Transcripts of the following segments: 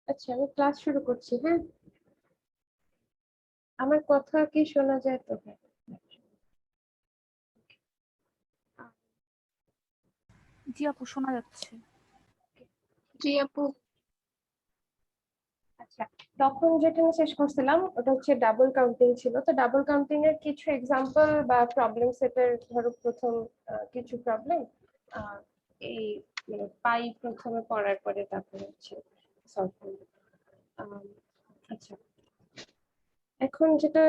আচ্ছা, আমি ক্লাস শুরু করছি। হ্যাঁ, আমার কথা কি শোনা যায় তো? হ্যাঁ। জি আপু, শোনা যাচ্ছে। জি আপু। আচ্ছা, তখন যেটা আমি শেষ করছিলাম ওটা হচ্ছে ডাবল কাউন্টিং ছিল। তো ডাবল কাউন্টিং এর কিছু এক্সাম্পল বা প্রবলেম সেটের ধরো প্রথম কিছু প্রবলেম এই মানে পাই প্রথমে পড়ার পরে তারপরে হচ্ছে সলভ করব। আচ্ছা, এখন যেটা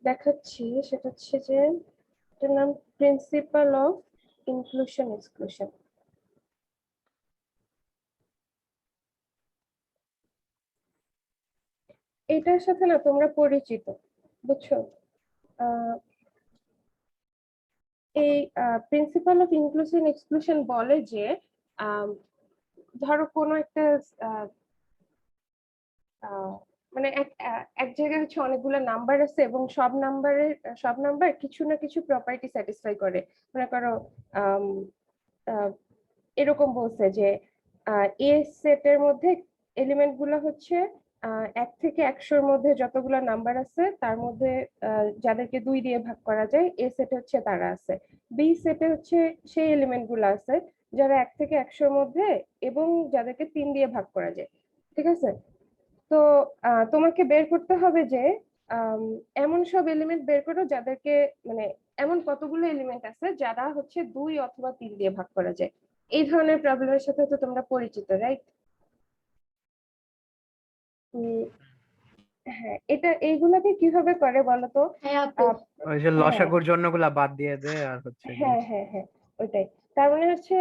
দেখাচ্ছি সেটা হচ্ছে যে এটার নাম প্রিন্সিপাল অফ ইনক্লুশন এক্সক্লুশন। এটার সাথে না তোমরা পরিচিত, বুঝছো? এই প্রিন্সিপাল অফ ইনক্লুশন এক্সক্লুশন বলে যে ধরো কোনো একটা মানে এক জায়গায় হচ্ছে অনেকগুলো নাম্বার আছে এবং সব নাম্বার কিছু না কিছু প্রপার্টি স্যাটিসফাই করে। মনে করো আম, আহ, এরকম বলছে যে এ সেটের মধ্যে এলিমেন্ট গুলো হচ্ছে 1 থেকে 100-র মধ্যে যতগুলো নাম্বার আছে তার মধ্যে যাদেরকে 2 দিয়ে ভাগ করা যায় এ সেটে হচ্ছে তারা আছে। বি সেটে হচ্ছে সেই এলিমেন্ট গুলো আছে যারা 1 থেকে 100-র মধ্যে এবং যাদেরকে 3 দিয়ে ভাগ করা যায়। ঠিক আছে? তো তোমাকে বের করতে হবে যে আম, এমন সব এলিমেন্ট বের করো যাদেরকে মানে এমন কতগুলো এলিমেন্ট আছে যারা হচ্ছে 2 অথবা 3 দিয়ে ভাগ করা যায়। এই ধরনের প্রবলেমের সাথে তো তোমরা পরিচিত, রাইট? হ্যাঁ, এইগুলাকে কিভাবে করে বলো তো? হ্যাঁ আপু। ওই যে হ্যাঁ লসাগুর জন্যগুলা বাদ দিয়ে দেয় আর হচ্ছে গিয়ে হ্যাঁ হ্যাঁ হ্যাঁ, ওইটাই। তার মানে হচ্ছে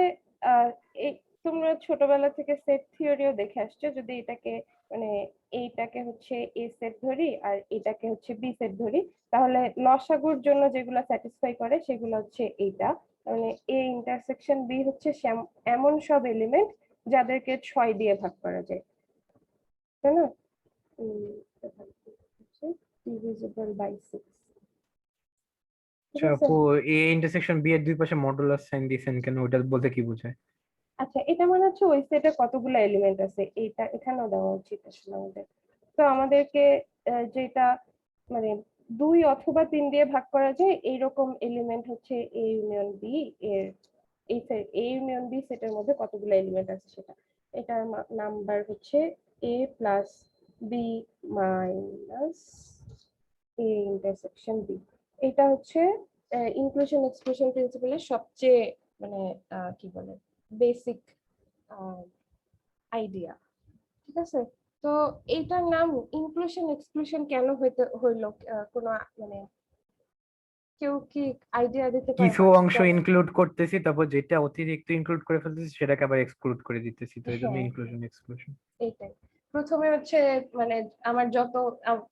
এই তোমরা ছোটবেলা থেকে সেট থিওরিও দেখে আসছো। যদি এটাকে মানে এইটাকে হচ্ছে এ সেট ধরি আর এটাকে হচ্ছে বি সেট ধরি, তাহলে লসাগুর জন্য যেগুলো স্যাটিসফাই করে সেগুলো হচ্ছে এইটা। মানে এ ইন্টারসেকশন বি হচ্ছে এমন সব এলিমেন্ট যাদেরকে 6 দিয়ে ভাগ করা যায়, তাই না? Divisible by 6। ঠিক আচ্ছা আছে? আপু, এ ইন্টারসেকশন বি এর দুই পাশে মডুলাস সাইন দিয়েছেন কেন, ওটা বলতে কি বোঝায়? আচ্ছা, এটা মানে হচ্ছে ওই সেটে কতগুলো এলিমেন্ট আছে এইটা এখানেও দেওয়া উচিত আসলে আমাদের। তো আমাদেরকে যেটা মানে 2 অথবা 3 দিয়ে ভাগ করা যায় এইরকম এলিমেন্ট হচ্ছে এ ইউনিয়ন বি এর এই সেট এ ইউনিয়ন বি সেটের মধ্যে কতগুলো এলিমেন্ট আছে সেটা। এটার নাম্বার হচ্ছে A plus B minus A intersection B. এটা হচ্ছে ইনক্লুশন এক্সক্লুশন প্রিন্সিপালের সবচেয়ে মানে কি বলে বেসিক আইডিয়া। ঠিক আছে? তো এইটার নাম ইনক্লুশন এক্সক্লুশন কেন হইলো? কোনো মানে কেউ কি আইডিয়া দিতে কিছু পারবা অংশ কেন? ইনক্লুড করতেছি, তারপর যেটা অতিরিক্ত ইনক্লুড করে ফেলতেছি সেটাকে আবার এক্সক্লুড করে দিতেছি, তো এই জন্য হ্যাঁ ইনক্লুশন এক্সক্লুশন। এইটাই। প্রথমে হচ্ছে মানে আমার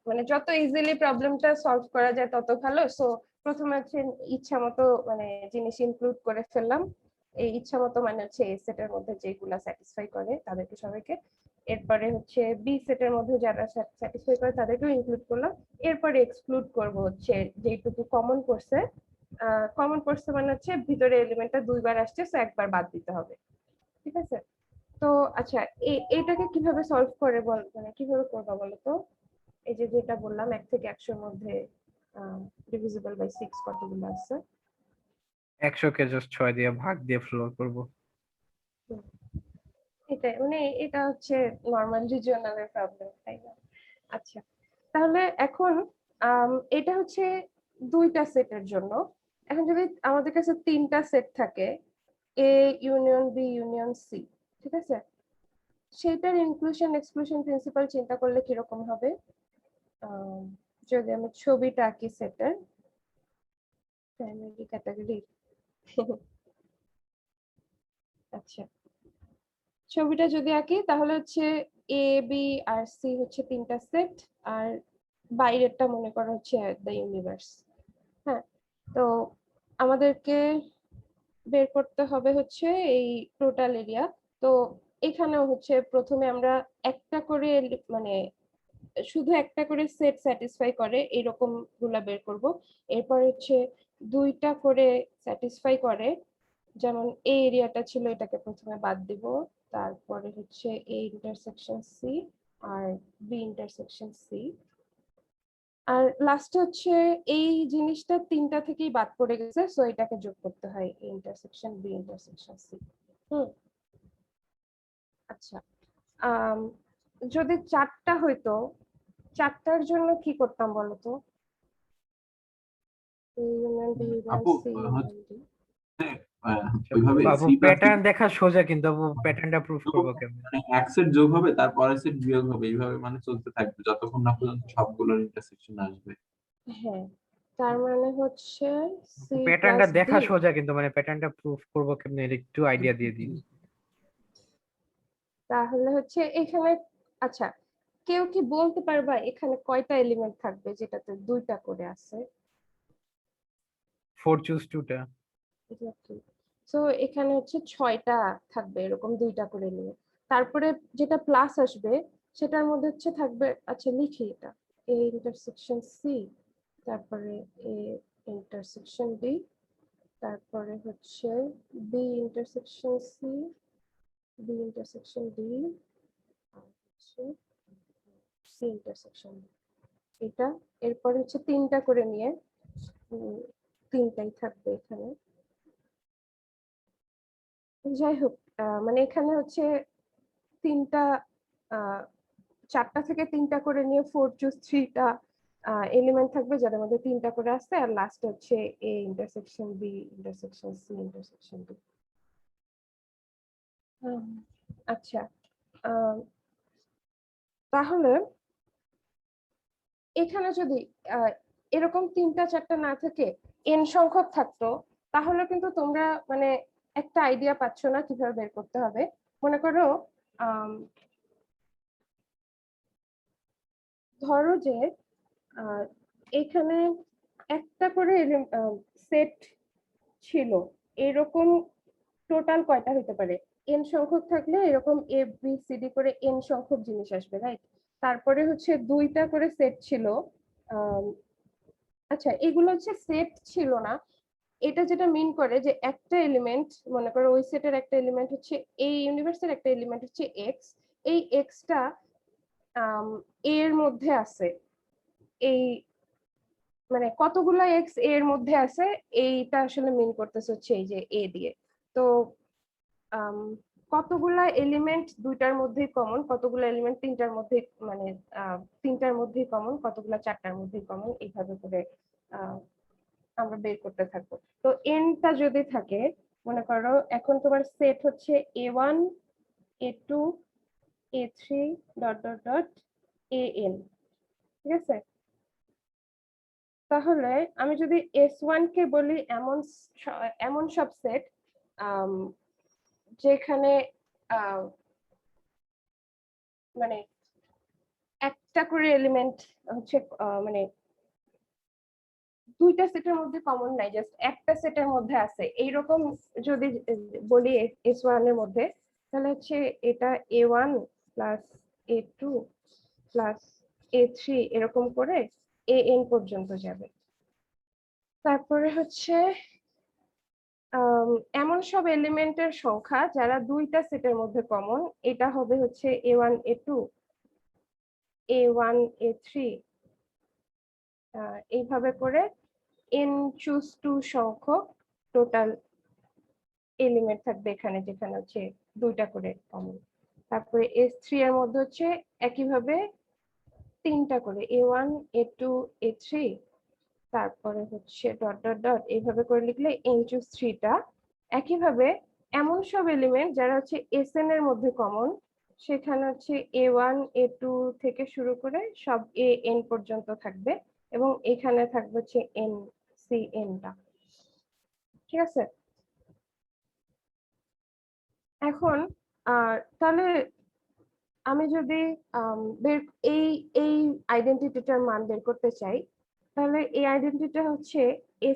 মানে যত ইজিলি প্রবলেমটা সলভ করা যায় তত ভালো। সো প্রথমে হচ্ছে ইচ্ছা মতো মানে জিনিস ইনক্লুড করে ফেললাম। এই ইচ্ছা মতো মানে হচ্ছে এ সেটের মধ্যে যেগুলা স্যাটিসফাই করে তাদেরকে সবাইকে। এরপরে হচ্ছে বি সেটের মধ্যে যারা স্যাটিসফাই করে তাদেরকেও ইনক্লুড করলাম। এরপরে এক্সক্লুড করব হচ্ছে যেটুকু কমন পড়ছে মানে হচ্ছে ভিতরে এলিমেন্টটা 2 বার আসছে, সো একবার বাদ দিতে হবে। ঠিক আছে? তো আচ্ছা, এটাকে কিভাবে সলভ করে মানে কিভাবে করবা বলো তো? এই যে যেটা বললাম 1 থেকে 100-র মধ্যে ডিভিজিবল বাই 6 কতগুলো আছে? 100 কে জাস্ট 6 দিয়ে ভাগ দিয়ে ফ্লোর করব। হুম, এটাই মানে এটা হচ্ছে নরমাল রিজিওনালের প্রবলেম, তাই না? আচ্ছা, তাহলে এখন এটা হচ্ছে 2টা সেটের জন্য। এখন যদি আমাদের কাছে 3টা সেট থাকে, A union B union C, ঠিক আছে? সেটার ইনক্লুশন এক্সক্লুশন প্রিন্সিপাল চিন্তা করলে কিরকম হবে? যদি আমি ছবিটা আঁকি সেটের প্রাইমারি ক্যাটাগরি। আচ্ছা, ছবিটা যদি আঁকি তাহলে হচ্ছে এ বি আর সি হচ্ছে 3টা সেট, আর বাইরেরটা মনে করা হচ্ছে দ্য ইউনিভার্স। হ্যাঁ, তো আমাদেরকে বের করতে হবে হচ্ছে এই টোটাল এরিয়া। তো এখানেও হচ্ছে প্রথমে আমরা একটা করে মানে শুধু একটা করে সেট স্যাটিসফাই করে এরকম গুলা বের করব। এরপর হচ্ছে 2টা করে স্যাটিসফাই করে, যেমন এই এরিয়াটা ছিল এটাকে প্রথমে বাদ দিব। তারপরে হচ্ছে এই ইন্টারসেকশন সি আর বি ইন্টারসেকশন সি। আর লাস্টে হচ্ছে এই জিনিসটা তিনটা থেকেই বাদ পড়ে গেছে, সো এটাকে যোগ করতে হয়, A intersection B intersection C. আচ্ছা, আম, যদি চারটা হইতো, চারটার জন্য কি করতাম বলতো? A ইউনিয়ন বি ইউনিয়ন আপু সি ইউনিয়ন ডি। ওইভাবে বাবু সি প্লাস প্যাটার্ন দেখা সোজা, কিন্তু বাবু প্যাটার্নটা প্রুফ করবো কেমন? মানে এক সেট যোগ হবে তারপর পরের সেট বিয়োগ হবে, এইভাবে মানে চলতে থাকবে যতক্ষণ না পর্যন্ত সবগুলোর ইন্টারসেকশন আসবে। হ্যাঁ, তার মানে হচ্ছে সি প্যাটার্নটা প্লাস দেখা ডি। সোজা, কিন্তু মানে প্যাটার্নটা প্রুফ করবো কেমনে এর একটু আইডিয়া দিয়ে দিন। তাহলে হচ্ছে এখানে, আচ্ছা কেউ কি বলতে পারবা এখানে কয়টা এলিমেন্ট থাকবে যেটাতে দুইটা করে আছে? 4 চুজ 2টা। সো এখানে হচ্ছে 6টা থাকবে এরকম দুইটা করে নিয়ে। তারপরে যেটা প্লাস আসবে সেটার মধ্যে হচ্ছে থাকবে, আচ্ছা লিখি এটা, এ ইন্টারসেকশন সি, তারপরে এ ইন্টারসেকশন ডি, তারপরে হচ্ছে B intersection C, B intersection D, আর হচ্ছে সি ইন্টারসেকশন ডি। এটা এরপর হচ্ছে তিনটা করে নিয়ে, তিনটাই থাকবে এখানে। যাই হোক, মানে এখানে হচ্ছে তিনটা, আহ, চারটা থেকে তিনটা করে নিয়ে 4 চুজ 3টা এলিমেন্ট থাকবে যার মধ্যে তিনটা করে আসছে, আর লাস্ট হচ্ছে A intersection B intersection C intersection D. আচ্ছা, আহ, তাহলে এখানে যদি আহ, এরকম তিনটা চারটা না থেকে এন সংখ্যক থাকতো, তাহলে কিন্তু তোমরা মানে একটা আইডিয়া পাচ্ছ না কিভাবে বের করতে হবে। মনে করো ধরো যে এখানে একটা করে সেট ছিল, এরকম টোটাল কয়টা হতে পারে? এন সংখ্যক থাকলে এরকম এ বি সি ডি করে এন সংখ্যক জিনিস আসবে, রাইট? তারপরে হচ্ছে দুইটা করে সেট ছিল। আচ্ছা, এগুলো হচ্ছে সেট ছিল না, এটা যেটা মিন করে যে একটা এলিমেন্ট, মনে করো ওই সেটের একটা এলিমেন্ট হচ্ছে, এই ইউনিভার্সের একটা এলিমেন্ট হচ্ছে এক্স, এই এক্সটা এর মধ্যে আছে, এই মানে কতগুলা এক্স এর মধ্যে আছে এইটা আসলে মিন করতেছে হচ্ছে এই যে এ দিয়ে। তো আম, কতগুলা এলিমেন্ট দুইটার মধ্যেই কমন, কতগুলা এলিমেন্ট তিনটার মধ্যে, মানে তিনটার মধ্যেই কমন, কতগুলা চারটার মধ্যেই কমন, এইভাবে করে আমরা বের করতে থাকবো। তো এনটা যদি থাকে, মনে করো এখন তোমার সেট হচ্ছে A1 A2 A3 dot dot dot AN, ঠিক আছে? তাহলে আমি যদি S1 কে বলি এমন এমন সব সেট যেখানে মানে একটা করে এলিমেন্ট হচ্ছে মানে দুইটা সেটের মধ্যে কমন নাই, জাস্ট একটা সেটের মধ্যে আছে, এইরকম যদি বলি S1 এর মধ্যে, তাহলে হচ্ছে এটা A1 plus A2 plus A3 এরকম করে AN পর্যন্ত যাবে। তারপরে হচ্ছে এমন সব এলিমেন্টের সংখ্যা যারা দুইটা সেটের মধ্যে কমন, এটা হবে হচ্ছে A1 A2 A1 A3, এইভাবে করে n চুজ 2 সংখ্যক টোটাল এলিমেন্ট থাকবে এখানে, যেখানে হচ্ছে দুইটা করে কমন। তারপরে S3 এর মধ্যে হচ্ছে একইভাবে তিনটা করে A1 A2 A3, তারপরে হচ্ছে ডট ডট ডট এইভাবে করে লিখলে n চুজ 3টা। একইভাবে এমন সব এলিমেন্ট যারা হচ্ছে Sn এর মধ্যে কমন, সেখানে হচ্ছে A1 A2 থেকে শুরু করে সব AN পর্যন্ত থাকবে, এবং এখানে থাকবে হচ্ছে NCNটা, ঠিক আছে? এখন তাহলে আমি যদি বের এই এই আইডেন্টিটিটার মান বের করতে চাই, তাহলে এই আইডেন্টিটিটা হচ্ছে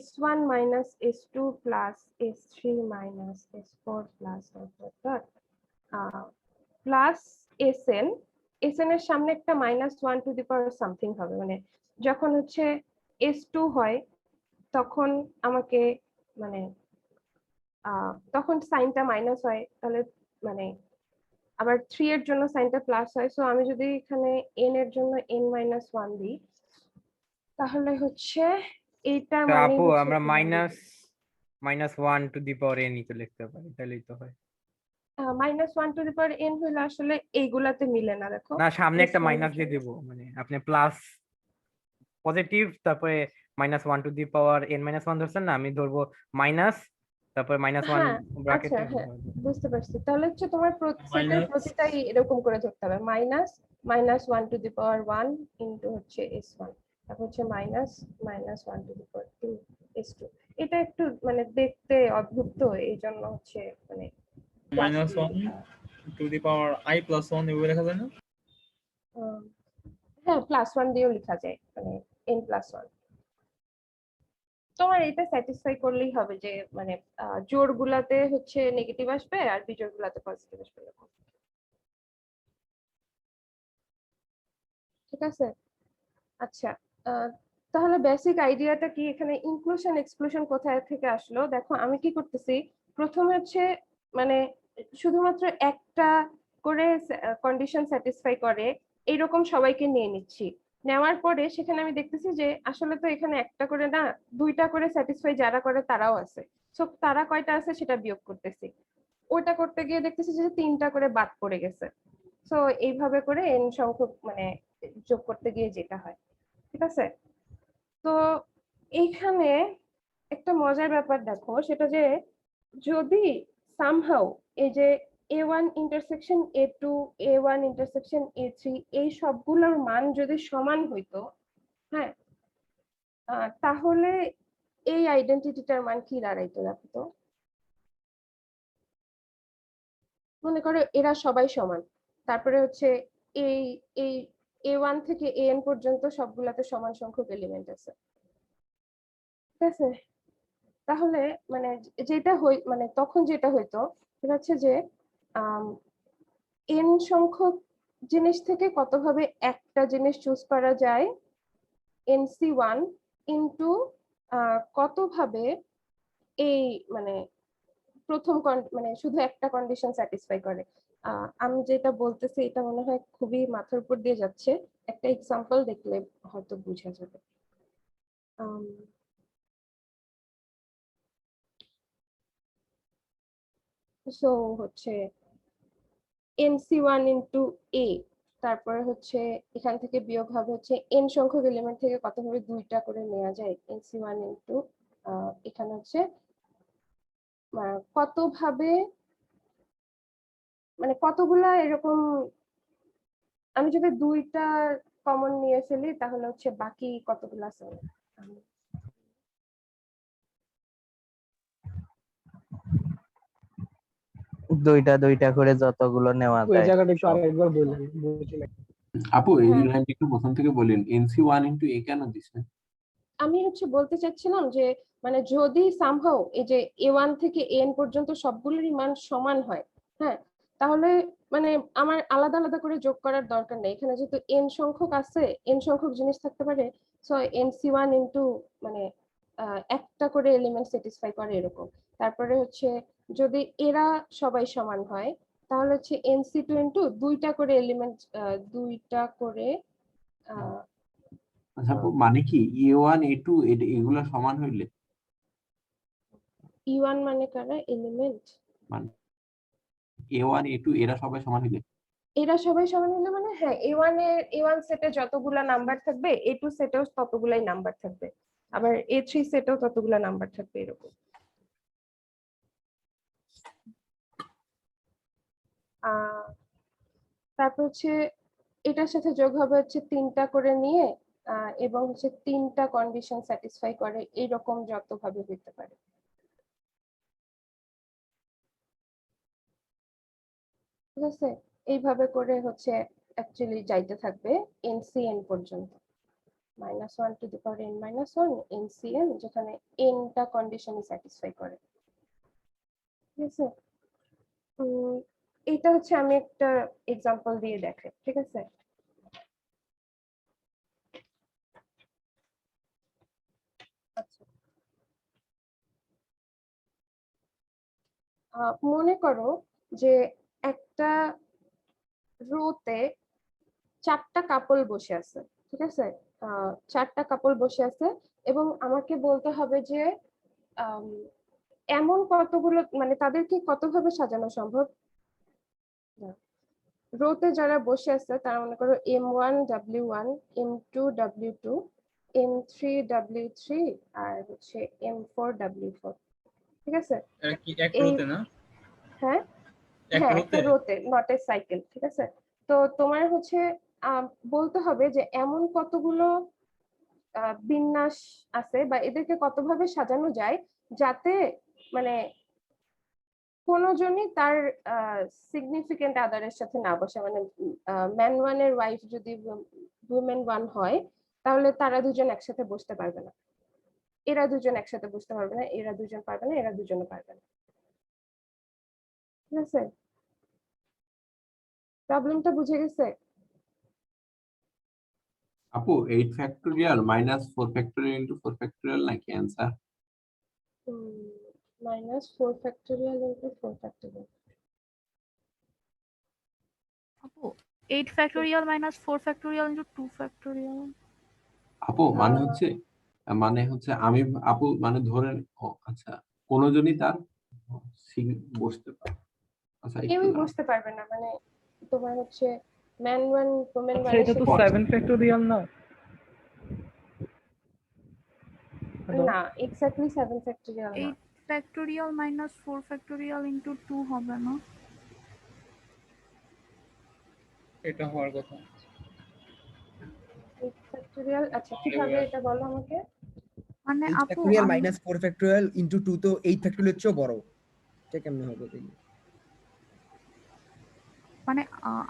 S1 minus S2 plus S3 minus S4 plus plus Sn। Sn এর সামনে একটা -1 টু দি পাওয়ার সামথিং হবে, মানে যখন হচ্ছে S2 হয় তখন আমাকে মানে তখন সাইনটা মাইনাস হয়, তাহলে মানে আবার 3 এর জন্য সাইনটা প্লাস হয়। সো আমি যদি এখানে n এর জন্য n-1 দিই তাহলে হচ্ছে এইটার তো মানে আপু হচ্ছে আমরা এখানে -1 to the power n তো লিখতে পারি, তাহলেই তো হয়। -1 হইলে আসলে এইগুলাতে মিলে না, দেখো না, সামনে একটা S1 মাইনাস দিয়ে দেবো, মানে আপনি প্লাস পজিটিভ তারপরে -1 to the power n-1 ধরছেন না, আমি ধরবো মাইনাস তারপরে -1 হ্যাঁ আচ্ছা, ব্র্যাকেটে। হ্যাঁ বুঝতে পারছি। তাহলে হচ্ছে তোমার সেটের মাইনাস প্রতিটাই এরকম করে ধরতে হবে, -1 ইন্টু হচ্ছে S1, তারপর হচ্ছে -1 S2। এটা একটু মানে দেখতে অদ্ভুত, তো এই জন্য হচ্ছে মানে plus দিয়ে -1 লেখা। to the power i+1 এভাবে লেখা যায় না? উম, হ্যাঁ +1 দিয়েও লেখা যায়, মানে n+1। তোমার এটা স্যাটিসফাই করলেই হবে যে মানে জোড় গুলাতে হচ্ছে নেগেটিভ আসবে আর বিজোড় গুলাতে পজিটিভ আসবে এরকম। ঠিক আছে, আচ্ছা। আহ, তাহলে বেসিক আইডিয়াটা কি, এখানে ইনক্লুশন এক্সক্লুশন কোথায় থেকে আসলো? দেখো আমি কি করতেছি, প্রথমে হচ্ছে মানে শুধুমাত্র একটা করে কন্ডিশন স্যাটিসফাই করে এইরকম সবাইকে নিয়ে নিচ্ছি। নেওয়ার পরে সেখানে আমি দেখতেছি যে আসলে তো এখানে একটা করে না, দুইটা করে স্যাটিসফাই যারা করে তারাও আছে। সো তারা কয়টা আছে সেটা বিয়োগ করতেছি, ওটা করতে গিয়ে দেখতেছি যে তিনটা করে বাদ পড়ে গেছে। সো এইভাবে করে এন সংখ্যক মানে যোগ করতে গিয়ে যেটা হয়। ঠিক আছে, তো এইখানে একটা মজার ব্যাপার দেখো, সেটা যে যদি সামহাউ এই যে A1 intersection A2, A1 intersection A3 এই সবগুলোর মান যদি সমান হইতো, হ্যাঁ, তাহলে এই আইডেন্টিটিটার মান কি দাঁড়াইতো দেখো তো। মনে করো এরা সবাই সমান, তারপরে হচ্ছে এই এই A1 থেকে AN পর্যন্ত সবগুলাতে সমান সংখ্যক এলিমেন্ট আছে। ঠিক আছে, তাহলে মানে যেটা মানে তখন যেটা হইতো সেটা হচ্ছে যে এন সংখ্যক জিনিস থেকে কতভাবে একটা জিনিস চুজ করা যায়, NC1 ইন্টু কতভাবে এই মানে প্রথম মানে শুধু একটা কন্ডিশন স্যাটিসফাই করে। আমি যেটা বলতেছি এটা মনে হয় খুবই মাথার উপর দিয়ে যাচ্ছে, একটা এক্সাম্পল দেখলে হয়তো বোঝা যাবে। সো হচ্ছে NC1 ইন্টু A, তারপরে হচ্ছে এখান থেকে বিয়োগ হবে হচ্ছে n সংখ্যক এলিমেন্ট থেকে কতভাবে দুইটা করে নেওয়া যায়, NC1 ইন্টু এখানে হচ্ছে কতভাবে মানে কতগুলা এরকম, আমি যদি দুইটা কমন নিয়ে ফেলি তাহলে হচ্ছে বাকি কতগুলা আছে। দুইটা দুইটা করে যতগুলো নেওয়া ওই যায় জায়গাটা একটু সব। আরেকবার বললেন, বুঝি নাই। আপু এই হ্যাঁ, লাইনটা একটু প্রথম থেকে বলেন, NC1 ইন্টু A কেন দিচ্ছেন? আমি হচ্ছে বলতে চাচ্ছিলাম যে মানে যদি সামহাউ এই যে A1 থেকে AN পর্যন্ত সবগুলোরই মান সমান হয়, হ্যাঁ, তাহলে মানে আমার আলাদা আলাদা করে যোগ করার দরকার নেই। এখানে যেহেতু n সংখ্যক আছে, n সংখ্যক জিনিস থাকতে পারে, সো NC1 ইন্টু মানে একটা করে এলিমেন্ট স্যাটিসফাই করে এরকম। তারপরে হচ্ছে যদি এরা সবাই সমান হয় তাহলে হচ্ছে NC2 ইন্টু দুইটা করে এলিমেন্ট, দুইটা করে আহ আচ্ছা আপু, মানে কি A1 A2 এগুলো সমান হইলে, E1 মানে কারা এলিমেন্ট, মানে A1 A2 এরা সবাই সমান হইলে? এরা সবাই সমান হলে মানে হ্যাঁ A1 সেটে যতগুলা নাম্বার থাকবে A2 সেটেও ততগুলাই নাম্বার থাকবে, আবার A3 সেটেও ততগুলা নাম্বার থাকবে এরকম। তারপর হচ্ছে এটার সাথে যোগ হবে হচ্ছে তিনটা করে নিয়ে এবং হচ্ছে তিনটা কন্ডিশন স্যাটিসফাই করে এইরকম যতভাবে হইতে পারে। ঠিক আছে, এইভাবে করে হচ্ছে অ্যাকচুয়ালি যাইতে থাকবে NCN পর্যন্ত, -1 to the power n-1 NCN, যেখানে nটা কন্ডিশনই স্যাটিসফাই করে। ঠিক আছে, এটা হচ্ছে আমি একটা এক্সাম্পল দিয়ে দেখাই। ঠিক আছে, আচ্ছা মনে করো যে একটা রোতে 4টা কাপল বসে আছে, ঠিক আছে? 4টা কাপল বসে আছে এবং আমাকে বলতে হবে যে আম, এমন কতগুলো মানে তাদেরকে কতভাবে সাজানো সম্ভব। রোতে যারা বসে আছে তারা মনে করো M1 W1, M2 W2, M3 W3 আর হচ্ছে M4 W4, ঠিক আছে? এটা কি এক এই- রোতে না? হ্যাঁ এক হ্যাঁ, রোতে? একটা রোতে, নট এ সাইকেল, ঠিক আছে? তো তোমার হচ্ছে বলতে হবে যে এমন কতগুলো বিন্যাস আছে বা এদেরকে কতভাবে সাজানো যায় যাতে মানে কোনোজনই তার সিগনিফিকেন্ট আদারের সাথে না বসে, মানে ম্যান ওয়ানের ওয়াইফ যদি উইমেন ওয়ান হয় তাহলে তারা দুজন একসাথে বসতে পারবে না, এরা দুজন একসাথে বসতে পারবে না, এরা দুজন পারবে না, এরা দুজনে পারবে না, ঠিক আছে? প্রবলেমটা বুঝে গেছে? আপু 8 factorial minus 4 factorial into 4 factorial নাকি অ্যান্সার? -4 factorial into 4 factorial. আপু 8 factorial minus 4 factorial into 2 factorial. আপু মানে হচ্ছে আমি আপু মানে ধরেন আচ্ছা কোনজনই তার বসতে পারে, আচ্ছা কেউই বসতে পারবে না, মানে তোমার হচ্ছে ম্যান ওয়ান উইমেন আচ্ছা ওয়ান এটা তো 7 ফ্যাক্টোরিয়াল না? Hello? না, এক্স্যাক্টলি 7 ফ্যাক্টোরিয়াল না। 8 ফ্যাক্টোরিয়াল মাইনাস 4 ফ্যাক্টোরিয়াল ইনটু 2 হবে না? এটা হওয়ার কথা। 8 ফ্যাক্টোরিয়াল, আচ্ছা কিভাবে এটা বলো আমাকে। মানে 8 আপু ফ্যাক্টোরিয়াল আমি- মাইনাস 4 ফ্যাক্টোরিয়াল ইনটু 2 তো 8 ফ্যাক্টোরিয়াল চেয়েও বড়। এটা কেমনে হবে দেখি? মানে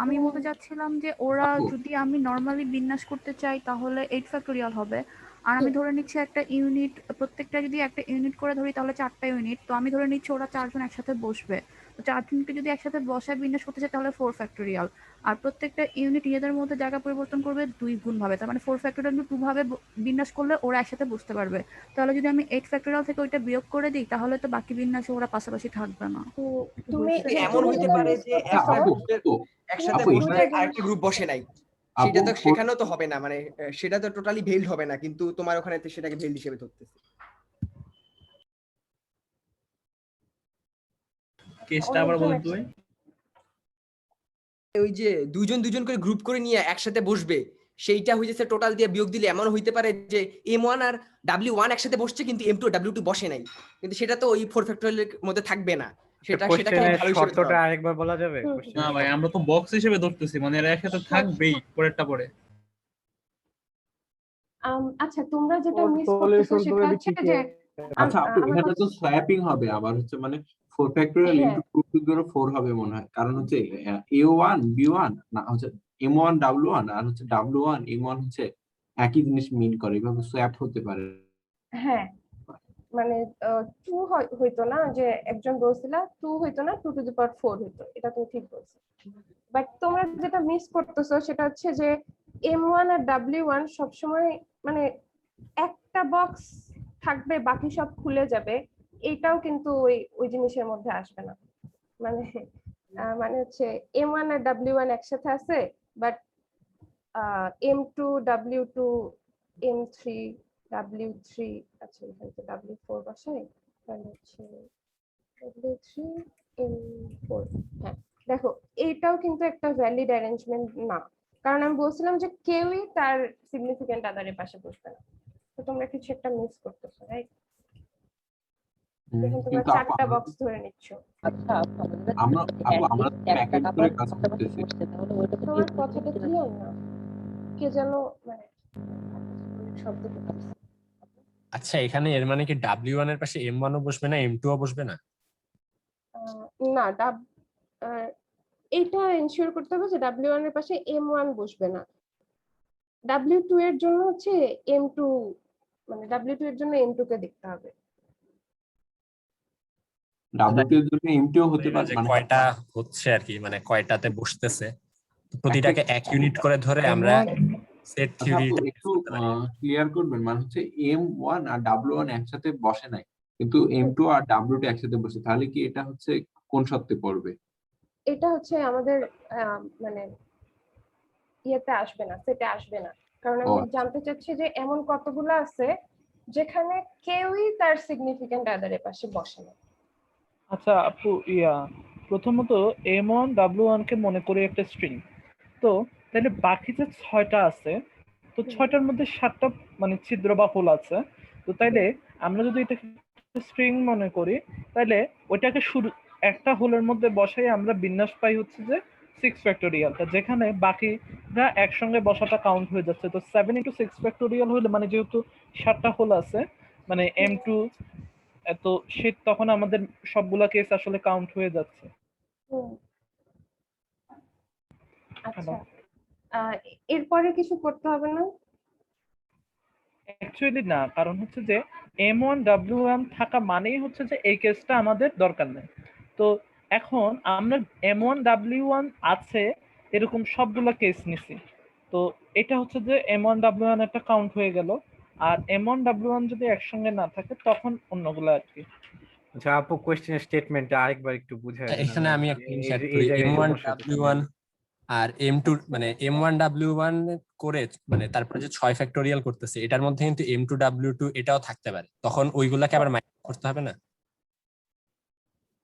আমি বলতে চাচ্ছিলাম যে ওরা আপু। যদি আমি নরমালি বিন্যাস করতে চাই তাহলে 8 ফ্যাক্টোরিয়াল হবে, আর আমি ধরে নিচ্ছি একটা ইউনিট, প্রত্যেকটা যদি একটা ইউনিট করে ধরি তাহলে 4টা ইউনিট, তো আমি ধরে নিচ্ছি ওরা 4জন একসাথে বসবে, তো 4জনকে যদি একসাথে বসায় বিন্যাস করতে চাই তাহলে 4 ফ্যাক্টোরিয়াল, আর প্রত্যেকটা ইউনিট নিজেদের মধ্যে জায়গা পরিবর্তন করবে 2 গুণ ভাবে, তার মানে 4 ফ্যাক্টোরিয়াল 2 ভাবে বিন্যাস করলে ওরা একসাথে বসতে পারবে। তাহলে যদি আমি 8 ফ্যাক্টোরিয়াল থেকে ওইটা বিয়োগ করে দিই তাহলে তো বাকি বিন্যাসে ওরা পাশাপাশি থাকবে না। তুমি বুঝতে এমন তুমি হইতে যেটা পারে miss যে করতেছো, একটা আপু গ্রুপের আপু একসাথে আপু, বসবে এটা- আরেকটা গ্রুপ বসে নাই, আপু সেটা তো সেখানেও তো হবে না, মানে সেটা তো টোটালি ভেইল্ড হবে না, কিন্তু তোমার ওখানে তো সেটাকে ভেইল্ড হিসেবে ধরতেছে। কেসটা আবার অনেকজন বলুন তুই। ওই যে দুজন দুজন করে গ্রুপ করে নিয়ে একসাথে বসবে, সেইটা হইছে টোটাল দিয়ে বিয়োগ দিলে এমন হইতে পারে যে M1 আর W1 একসাথে বসছে কিন্তু M2 আর W2 বসে নাই, কিন্তু সেটা তো ওই 4 ফ্যাক্টোরিয়ালের মধ্যে থাকবে না, সেটাকে কোশ্চেনের ভালো হিসেবে শর্তটা ধরা হবে। আরেকবার বলা যাবে? হুম, Question না এর ভাই, শর্ত। আমরা তো বক্স হিসেবে ধরতেছি, মানে এরা একসাথে থাকবেই পরেরটা পরে। আচ্ছা তোমরা যেটা ওর মিস solution করতেছো তো সেটা যদি হচ্ছে ঠিকই যে আচ্ছা আপু আমার এখানে তো কথা- স্ল্যাপিং হবে আবার হচ্ছে মানে 4 ফ্যাক্টোরিয়াল হ্যাঁ। ইনটু 2 টু দি পাওয়ার 4 হবে মনে হয়, কারণ হচ্ছে A1 B1 না হচ্ছে M1 W1 আর হচ্ছে W1 M1 হচ্ছে একই জিনিস মিন করে, এভাবে সোয়াপ হতে পারে। হ্যাঁ মানে 2 হইতো না, যে একজন বলছিল 2 হইতো না, 2 টু দি পাওয়ার 4 হইতো, এটা তুমি ঠিক বলছো। বাট তোমরা যেটা মিস করতেছো সেটা হচ্ছে যে M1 আর W1 সবসময় মানে একটা বক্স থাকবে বাকি সব খুলে যাবে, এইটাও কিন্তু ওই ওই জিনিসের মধ্যে আসবে না। মানে মানে হচ্ছে M1 আর W1 একসাথে আছে, but M2 W2 M3 W3, আচ্ছা এখানে তো W4 বসাই, তাহলে হচ্ছে W3 M4। হ্যাঁ দেখো এইটাও কিন্তু একটা ভ্যালিড অ্যারেঞ্জমেন্ট না, কারণ আমি বলছিলাম যে কেউই তার সিগনিফিকেন্ট আদারের পাশে বসবে না, তো তোমরা কিছু একটা মিস করতেছো, রাইট? দেখুন তোমরা কিন্তু আপু 4টা বক্স ধরে নিচ্ছ। আচ্ছা আমরা আপু আমরা তো প্যাকেজ করে কাজ করতেছি। তোমার কথাটা ক্লিয়ার না, কে যেন মানে শব্দ করতেছে। আচ্ছা এখানে এর মানে কি W1 এর পাশে M1 ও বসবে না, M2 ও বসবে না? না এইটা এনশিওর করতে হবে যে W1 এর পাশে M1 বসবে না, W2 এর জন্য হচ্ছে M2, মানে W2 এর জন্য M2 কে দেখতে হবে। W2 এর জন্য M2 হতে পারে, যে মানে কয়টা হচ্ছে আর কি, মানে কয়টাতে বসতেছে, তো প্রতিটাকে এক ইউনিট করে ধরে আমরা সেট আচ্ছা আপু থিওরিটা একটু ক্লিয়ার করবেন, মানে হচ্ছে M1 আর W1 একসাথে বসে নাই কিন্তু M2 আর W2 একসাথে বসে, তাহলে কি এটা হচ্ছে কোন সত্যে পড়বে? এটা হচ্ছে আমাদের মানে ইয়েতে আসবে না, সেটে আসবে না, কারণ আমি আচ্ছা। জানতে চাচ্ছি যে এমন কতগুলো আছে যেখানে কেউই তার সিগনিফিকেন্ট আদারের পাশে বসে না। আচ্ছা আপু, প্রথমত M1W1 কে মনে করি একটা স্ট্রিং। তো তাহলে বাকি যে 6টা আছে, তো 6টার মধ্যে 7টা মানে ছিদ্র বা হোল আছে। তো তাইলে আমরা যদি এটাকে স্ট্রিং মনে করি, তাহলে ওইটাকে শুরু একটা হোলের মধ্যে বসাই আমরা বিন্যাস পাই হচ্ছে যে 6 ফ্যাক্টোরিয়ালটা, যেখানে বাকিরা একসঙ্গে বসাটা কাউন্ট হয়ে যাচ্ছে। তো 7 × 6 ফ্যাক্টোরিয়াল হলে মানে যেহেতু 7টা হোল আছে মানে M2, তো তখন আমাদের সবগুলা কেস আসলে কাউন্ট হয়ে যাচ্ছে। আচ্ছা, এরপরে কিছু করতে হবে না? অ্যাকচুয়ালি না, কারণ হচ্ছে যে M1W1 থাকা মানেই হচ্ছে যে এই কেসটা আমাদের দরকার নেই। তো এখন আমরা M1W1 আছে এরকম সবগুলা কেস নিছি, তো এটা হচ্ছে যে M1W1 একটা কাউন্ট হয়ে গেল। আর M1W1 যদি একসঙ্গে না থাকে তখন অন্যগুলো আর কি। আচ্ছা আপু, কোশ্চেনের স্টেটমেন্টটা আরেকবার একটু বুঝাই দেন। এখানে আমি একটা জিনিস অ্যাড এই করি, জায়গায় সমস্যা M1W1 আর M2 মানে M1W1 করে মানে তারপরে যে 6 ফ্যাক্টোরিয়াল করতেছে, এটার মধ্যে কিন্তু M2W2 এটাও থাকতে পারে, তখন ওইগুলাকে আবার মাইনাস করতে হবে না?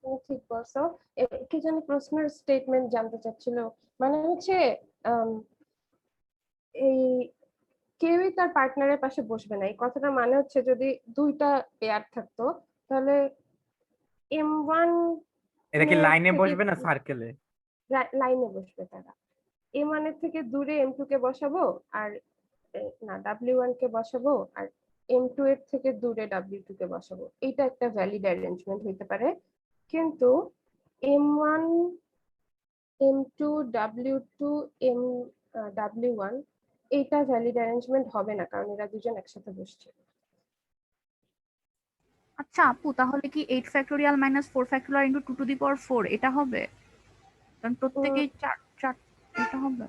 তুমি ঠিক বলছো। কি জানি প্রশ্নের স্টেটমেন্ট জানতে চাচ্ছিল, মানে হচ্ছে এই কেউই তার পার্টনারের পাশে বসবে না, এই কথাটা মানে হচ্ছে যদি দুইটা পেয়ার থাকতো তাহলে M1 এটা কি লাইনে বসবে না সার্কেলে? লাইনে বসবে তারা। M1 এর থেকে দূরে M2 কে বসাবো, আর না W1 কে বসাবো, আর M2 এর থেকে দূরে W2 কে বসাবো। এটা একটা ভ্যালিড অ্যারেঞ্জমেন্ট হইতে পারে, কিন্তু M1 M2 W2 W1 এইটা ভ্যালিড অ্যারেঞ্জমেন্ট হবে না, কারণ এরা দুজন একসাথে বসছে। আচ্ছা আপু, তাহলে কি 8 factorial minus 4 factorial into 2 to the power 4 এটা হবে? কারণ প্রত্যেকেই 4 এটা হবে।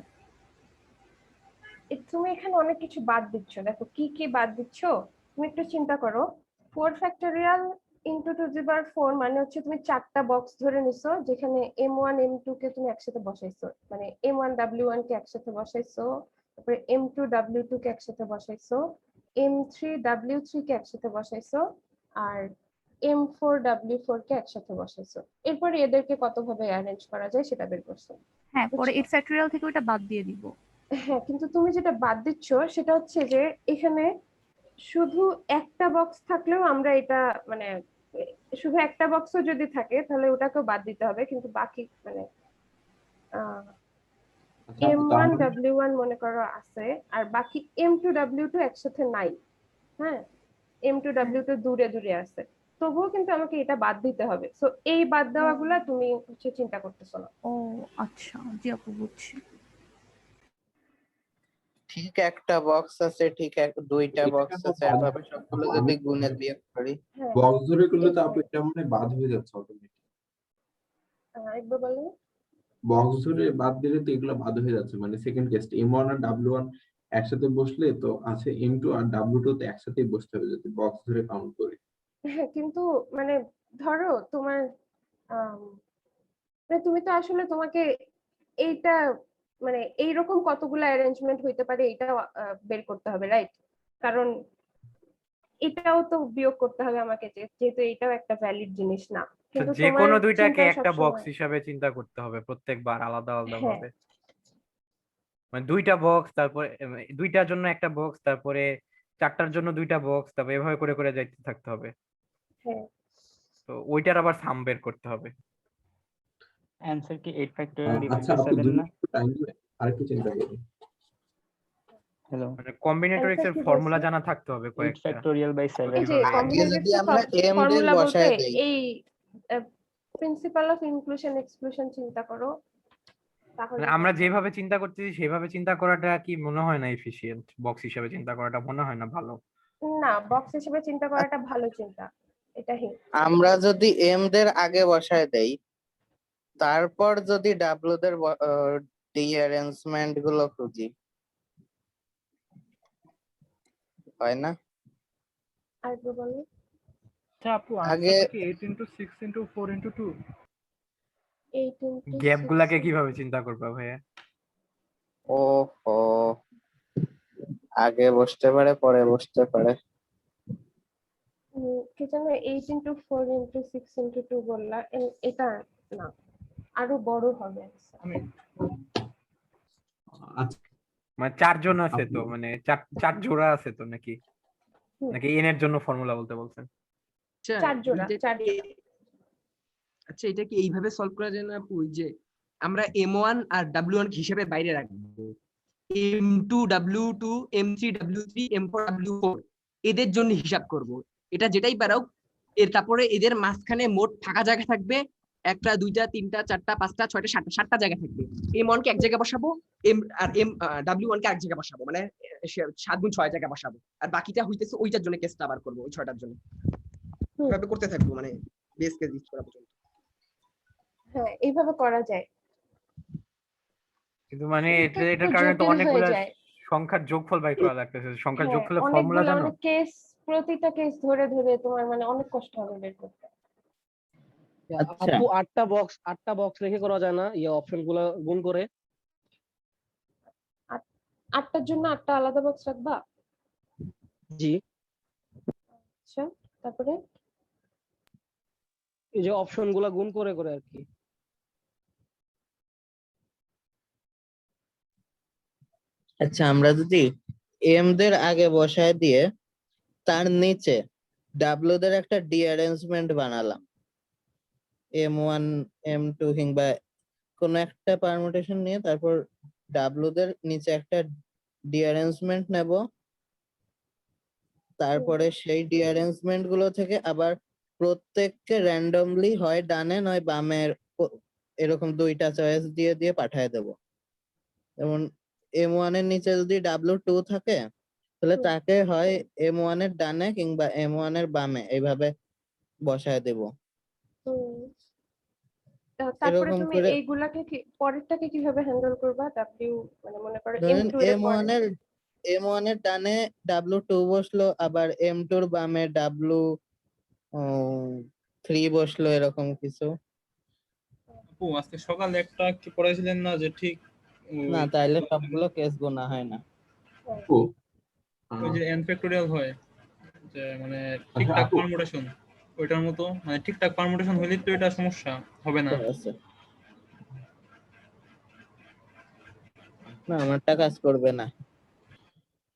তুমি এখানে অনেক কিছু বাদ দিচ্ছ, দেখো কি কি বাদ দিচ্ছ। তুমি একটু চিন্তা করো, 4 factorial into 2 to the power 4 মানে হচ্ছে তুমি 4টা বক্স ধরে নিছো, যেখানে M1 M2 কে তুমি একসাথে বসাইছো, মানে M1 W1 কে একসাথে বসাইছো, তারপরে M2 W2 কে একসাথে বসাইছো, M3 W3 কে একসাথে বসাইছো, আর M4 W4 কে একসাথে বসাইছো। এরপরে এদেরকে কতভাবে অ্যারেঞ্জ করা যায় সেটা বের করছো। হ্যাঁ, পরে 8 ফ্যাক্টোরিয়াল থেকে ওটা বাদ দিয়ে দিব। হ্যাঁ, কিন্তু তুমি যেটা বাদ দিচ্ছ সেটা হচ্ছে যে এখানে শুধু একটা বক্স থাকলেও আমরা এটা মানে শুধু একটা বক্সও যদি থাকে তাহলে ওটাকেও বাদ দিতে হবে, কিন্তু বাকি মানে M1 W1 মনে করো আছে, আর বাকি M2 W2 একসাথে নাই। হ্যাঁ, M2 W2 দূরে দূরে আছে, তবুও কিন্তু আমাকে এটা বাদ দিতে হবে। সো এই বাদ দেওয়াগুলা তুমি হচ্ছে চিন্তা করতেছো না। ও আচ্ছা, জি আপু বুঝছি। ঠিক একটা বক্স আছে, ঠিক দুইটা বক্স আছে, এভাবে সবগুলো যদি গুণে বিয়োগ করি। হ্যাঁ, বক্স ধরে করলে তো আপু এটা মানে বাদ হয়ে যাচ্ছে অটোমেটিক। একবার বলো। বক্স ধরে বাদ দিলে তো এগুলো বাদ হয়ে যাচ্ছে, মানে সেকেন্ড কেস M1 আর W1 একসাথে বসলে তো আছে M2 আর W2 তো একসাথেই বসতে হবে যদি বক্স ধরে কাউন্ট করি। হ্যাঁ, কিন্তু মানে ধরো তোমার মানে তুমি তো আসলে তোমাকে এইটা মানে এইরকম কতগুলো অ্যারেঞ্জমেন্ট হইতে পারে এটা বের করতে হবে, রাইট? কারণ এটাও তো বিয়োগ করতে হবে আমাকে, যেহেতু এটাও একটা ভ্যালিড জিনিস না। তো কিন্তু যে তোমার কোনো দুইটাকে চিন্তায় একটা বক্স সবসময় হিসাবে চিন্তা করতে হবে প্রত্যেকবার আলাদা আলাদা হ্যাঁ ভাবে। মানে দুইটা বক্স, তারপরে দুইটার জন্য একটা বক্স, তারপরে 4টার জন্য দুইটা বক্স, তারপরে এভাবে করে করে যাইতে থাকতে হবে। হ্যাঁ তো ওইটার আবার সাম বের করতে হবে। অ্যানসার কি 8 ফ্যাক্টোরিয়াল আচ্ছা ডিভাইড বাই আপু 7 দুই না? মিনিট টাইম দিবেন, আরেকটু চিন্তা করি। হ্যালো, মানে কম্বিনেটরিক্স অ্যান্সার এর কি ফর্মুলা বলছো? জানা থাকতে হবে 8 কয়েকটা। ফ্যাক্টোরিয়াল বাই 7 এই যে হবে। আগে যদি কম্বিনেটরিক্স আমরা এম দের ফর্মুলা বলতে বসায় দেই, এই প্রিন্সিপাল অফ ইনক্লুশন এক্সক্লুশন চিন্তা করো, তাহলে মানে আমরা যেভাবে চিন্তা করতেছি সেভাবে চিন্তা করাটা কি মনে হয় না এফিশিয়েন্ট? বক্স হিসাবে চিন্তা করাটা মনে হয় না ভালো? না, বক্স হিসেবে চিন্তা করাটা ভালো চিন্তা, এটাই। আমরা যদি এম দের আগে বসায় দেই, তারপর যদি ডাব্লিউ দের ডিঅ্যারেঞ্জমেন্ট গুলো খুঁজি, হয় না? আরেকবার বলো। আচ্ছা আপু, আগে আনসারটা কি 8 × 6 × 4 × 2? 8 into গ্যাপ 6 গুলাকে কিভাবে চিন্তা করবা ভাইয়া? ওহো, আগে বসতে পারে পরে বসতে পারে। কি জানো 8 into 4 into 6 into 2 বললা, এটা না, আরো বড় হবে answer। আচ্ছা মানে 4 জন আছে তো, আপু, মানে 4 জোড়া আছে তো নাকি? হুম। নাকি n এর জন্য ফর্মুলা বলতে বলছেন? আচ্ছা 4 জোড়া, 4 এটাকে জোড়া। আচ্ছা এটাকে এইভাবে সলভ করা যায় না আপু, ওই যে আমরা M1 আর W1 হিসেবে বাইরে রাখবো, M2 W2 M3 W3 M4 W4 এদের জন্য হিসাব করব। এটা যেটাই বাড়াও এর তারপরে এদের মাঝখানে মোট ফাঁকা জায়গা থাকবে 1টা 2টা 3টা 4টা 5টা 6টা 7টা জায়গা থাকবে। M1 কে এক জায়গায় বসাবো, W1 কে এক জায়গায় বসাবো, মানে 7 গুণ 6 জায়গায় বসাবো, আর বাকিটা হইতেছে ওইটার জন্য কেসটা আবার করবো, ওই 6টার জন্য এভাবে করতে থাকবো, মানে বেস কেস ইউজ করা পর্যন্ত। হ্যাঁ, এইভাবে করা যায়। কিন্তু মানে এটা এটার একটু কারণে তো জটিল হয়ে অনেকগুলা যায়। সংখ্যার যোগফল বাই করা লাগতেছে। সংখ্যার হ্যাঁ, যোগফলের ফর্মুলা অনেকগুলো, জানো? অনেক কেস, প্রতিটা কেস ধরে ধরে তোমার মানে অনেক কষ্ট হবে বের করতে। আচ্ছা, আপু 8টা বক্স রেখে করা যায় না অপশন গুলো গুণ করে? 8টার জন্য 8টা আলাদা বক্স রাখবা? জি, আচ্ছা, তারপরে এই যে অপশন গুলা গুণ করে করে আর কি। আচ্ছা, আমরা যদি এম দের আগে বসায় দিয়ে তার নিচে ডাব্লিউ দের একটা ডিঅ্যারেঞ্জমেন্ট বানালাম, M1 M2 কিংবা কোন একটা পারমুটেশন নিয়ে তারপর ডাব্লিউ দের নিচে একটা ডিঅ্যারেঞ্জমেন্ট নেব, তারপরে সেই ডিঅ্যারেঞ্জমেন্ট গুলো থেকে আবার প্রত্যেককে র্যান্ডমলি হয় ডানে নয় বামের এরকম 2টা চয়েস দিয়ে দিয়ে পাঠিয়ে দেব। যেমন M1 এর নিচে যদি W2 থাকে তাহলে তাকে হয় M1 এর ডানে কিংবা M1 এর বামে এইভাবে বসায় দেব। তারপরে এরকম তুমি করে এইগুলাকে পরেরটাকে কিভাবে হ্যান্ডেল করবা? W মানে মনে করো ধরেন M2 এর পরে M1 এর ডানে W2 বসলো, আবার M2 এর বামে W3 বসলো, এরকম কিছু। আপু আজকে সকালে একটা কি পড়াইছিলেন না যে ঠিক না, তাইলে সবগুলো কেস গোনা হয় না। আপু, ওই যে n ফ্যাক্টোরিয়াল হয়, যে মানে আচ্ছা ঠিকঠাক আপু, পারমুটেশন ওইটার মতো, মানে ঠিকঠাক পারমুটেশন হইলে তো এটা সমস্যা হবে না। আছে না, আমারটা কাজ করবে না।